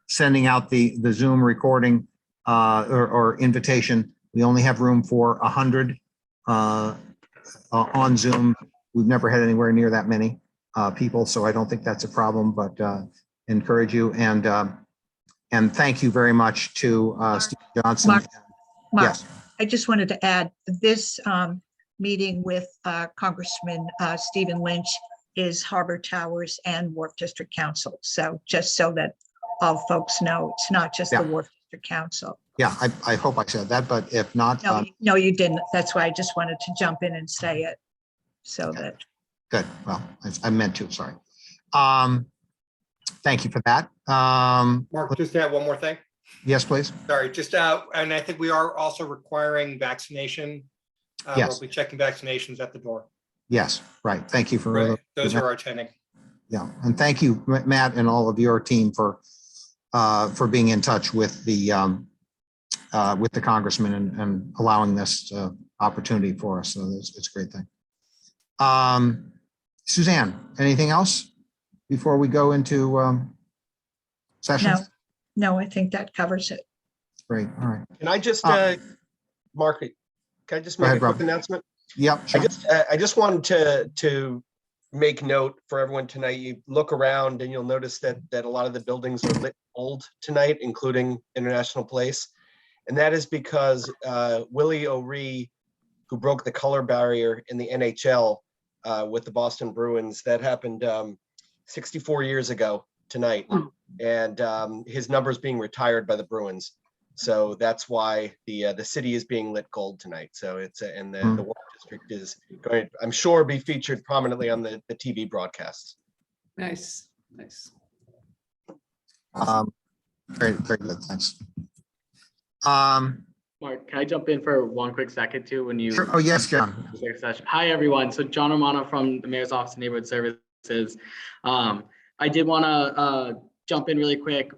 S1: sending out the Zoom recording or invitation. We only have room for 100 on Zoom. We've never had anywhere near that many people, so I don't think that's a problem, but encourage you. And thank you very much to Steve Johnson.
S5: Mark,
S1: yes.
S5: I just wanted to add this meeting with Congressman Stephen Lynch is Harbor Towers and Wharf District Council. So just so that all folks know, it's not just the Wharf District Council.
S1: Yeah, I hope I said that, but if not.
S5: No, you didn't. That's why I just wanted to jump in and say it. So
S1: okay.
S5: that.
S1: Good. Well, I meant to, sorry. Thank you for that.
S3: Mark, just add one more thing.
S1: Yes, please.
S3: Sorry, just and I think we are also requiring vaccination.
S1: Yes.
S3: We'll be checking vaccinations at the door.
S1: Yes, right. Thank you for
S3: those who are attending.
S1: Yeah, and thank you, Matt, and all of your team for being in touch with the congressman and allowing this opportunity for us. So it's a great thing. Suzanne, anything else before we go into session?
S5: No, I think that covers it.
S1: Great. All right.
S18: Can I just, Mark, can I just
S1: Go
S18: make
S1: ahead,
S18: a quick
S1: Rob.
S18: announcement?
S1: Yep. Sure.
S18: I just wanted to make note for everyone tonight. You look around and you'll notice that a lot of the buildings are lit gold tonight, including International Place. And that is because Willie O'Ree, who broke the color barrier in the NHL with the Boston Bruins, that happened 64 years ago tonight. And his number's being retired by the Bruins. So that's why the city is being lit gold tonight. So it's and the Wharf District is going to, I'm sure, be featured prominently on the TV broadcasts.
S19: Nice, nice.
S1: Very, very good. Thanks.
S20: Mark, can I jump in for one quick second too? When you
S1: Sure. Oh yes, John.
S20: Hi everyone. So John Romano from the Mayor's Office of Neighborhood Services. I did want to jump in really quick.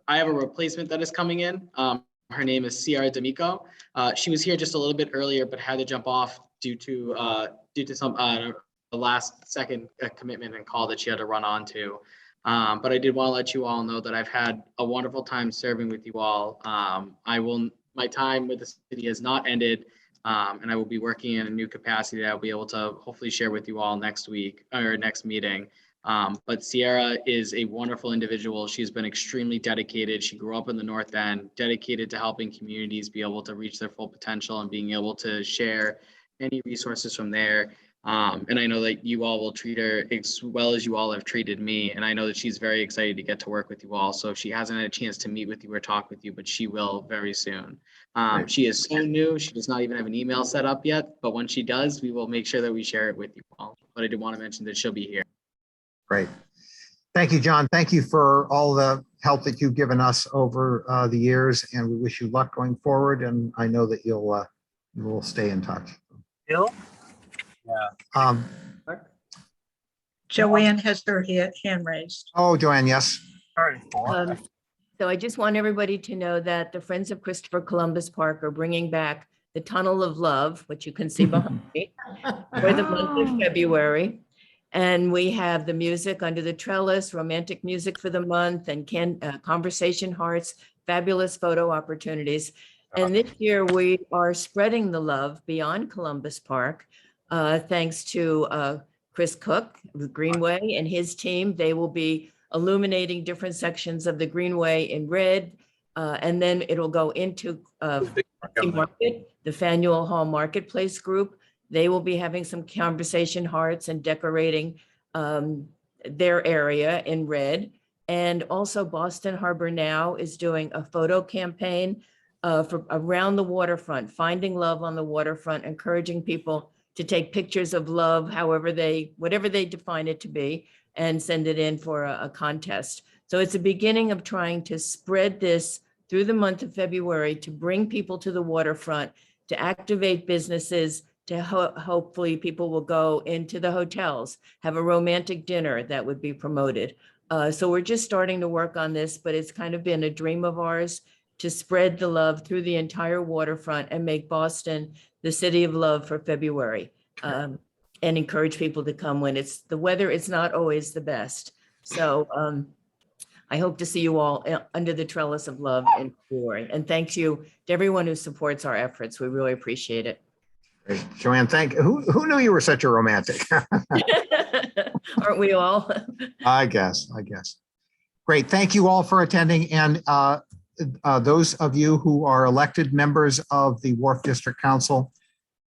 S20: I have a replacement that is coming in. Her name is Ciara D'Amico. She was here just a little bit earlier, but had to jump off due to some a last second commitment and call that she had to run on to. But I did want to let you all know that I've had a wonderful time serving with you all. My time with the city has not ended, and I will be working in a new capacity that I'll be able to hopefully share with you all next week or next meeting. But Ciara is a wonderful individual. She's been extremely dedicated. She grew up in the North End, dedicated to helping communities be able to reach their full potential and being able to share any resources from there. And I know that you all will treat her as well as you all have treated me. And I know that she's very excited to get to work with you all. So if she hasn't had a chance to meet with you or talk with you, but she will very soon. She is so new. She does not even have an email set up yet. But when she does, we will make sure that we share it with you all. But I did want to mention that she'll be here.
S1: Great. Thank you, John. Thank you for all the help that you've given us over the years, and we wish you luck going forward. And I know that you will stay in touch.
S21: Bill? Yeah.
S5: Joanne has her hand raised.
S1: Oh, Joanne, yes.
S22: So I just want everybody to know that the Friends of Christopher Columbus Park are bringing back the Tunnel of Love, which you can see behind me, for the month of February. And we have the music Under the Trellis, romantic music for the month, and conversation hearts, fabulous photo opportunities. And this year we are spreading the love beyond Columbus Park, thanks to Chris Cook with Greenway and his team. They will be illuminating different sections of the Greenway in red, and then it'll go into Market, the Faneuil Hall Marketplace Group. They will be having some conversation hearts and decorating their area in red. And also Boston Harbor Now is doing a photo campaign for around the waterfront, finding love on the waterfront, encouraging people to take pictures of love, whatever they define it to be, and send it in for a contest. So it's a beginning of trying to spread this through the month of February to bring people to the waterfront, to activate businesses, to hopefully people will go into the hotels, have a romantic dinner that would be promoted. So we're just starting to work on this, but it's kind of been a dream of ours to spread the love through the entire waterfront and make Boston the city of love for February, and encourage people to come when the weather is not always the best. So I hope to see you all under the trellis of love in February. And thank you to everyone who supports our efforts. We really appreciate it.
S1: Great. Joanne, who knew you were such a romantic?
S22: Aren't we all?
S1: I guess. Great. Thank you all for attending. And those of you who are elected members of the Wharf District Council,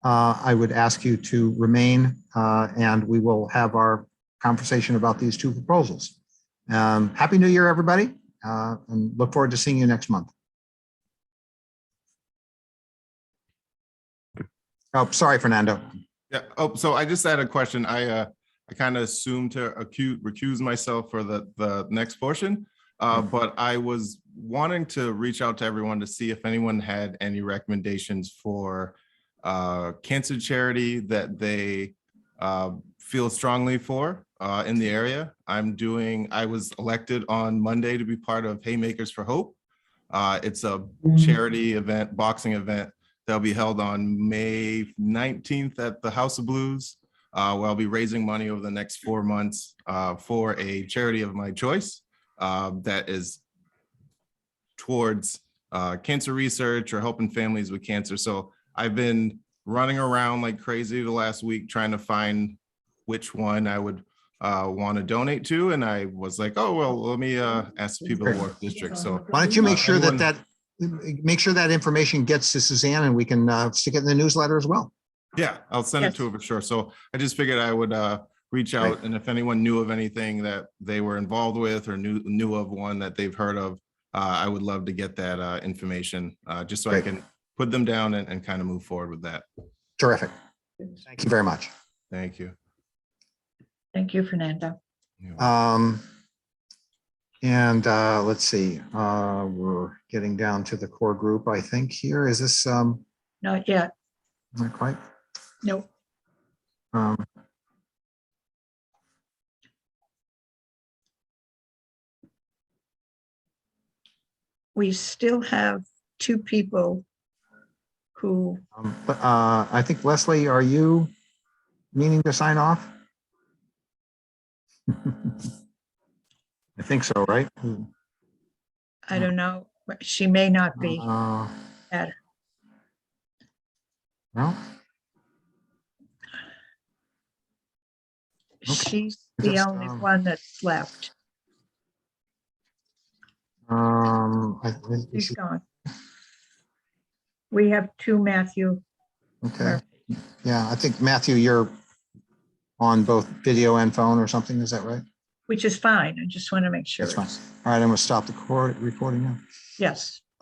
S1: I would ask you to remain, and we will have our conversation about these two proposals. Happy New Year, everybody, and look forward to seeing you next month. Oh, sorry, Fernando.
S23: Yeah. Oh, so I just had a question. I kind of assumed to recuse myself for the next portion, but I was wanting to reach out to everyone to see if anyone had any recommendations for cancer charity that they feel strongly for, in the area. I was elected on Monday to be part of Haymakers for Hope. It's a charity event, boxing event that'll be held on May 19th at the House of Blues, where I'll be raising money over the next 4 months for a charity of my choice that is towards cancer research or helping families with cancer. So I've been running around like crazy the last week trying to find which one I would want to donate to. And I was like, oh, well, let me ask the people in the Wharf District. So
S1: Why don't you make sure
S23: anyone-
S1: that information gets to Suzanne and we can stick it in the newsletter as well.
S23: Yeah, I'll send it to her for sure. So I just figured I would reach out, and if anyone knew of anything that they were involved with or knew of one that they've heard of, I would love to get that information just so I can put them down and kind of move forward with that.
S1: Terrific. Thank you very much.
S23: Thank you.
S5: Thank you, Fernando.
S1: And let's see, we're getting down to the core group, I think here. Is this
S5: Not yet.
S1: not quite?
S5: Nope. We still have two people who,
S1: But I think, Leslie, are you meaning to sign off? I think so, right?
S5: I don't know, she may not be. At-
S1: No,
S5: She's the
S1: Just,
S5: only one that's left.
S1: I think
S5: She's gone. We have two Matthew.
S1: okay. Yeah, I think, Matthew, you're on both video and phone or something, is that right?
S5: Which is fine. I just want to make sure.
S1: That's fine. All right, I'm gonna stop the recording now.
S5: Yes.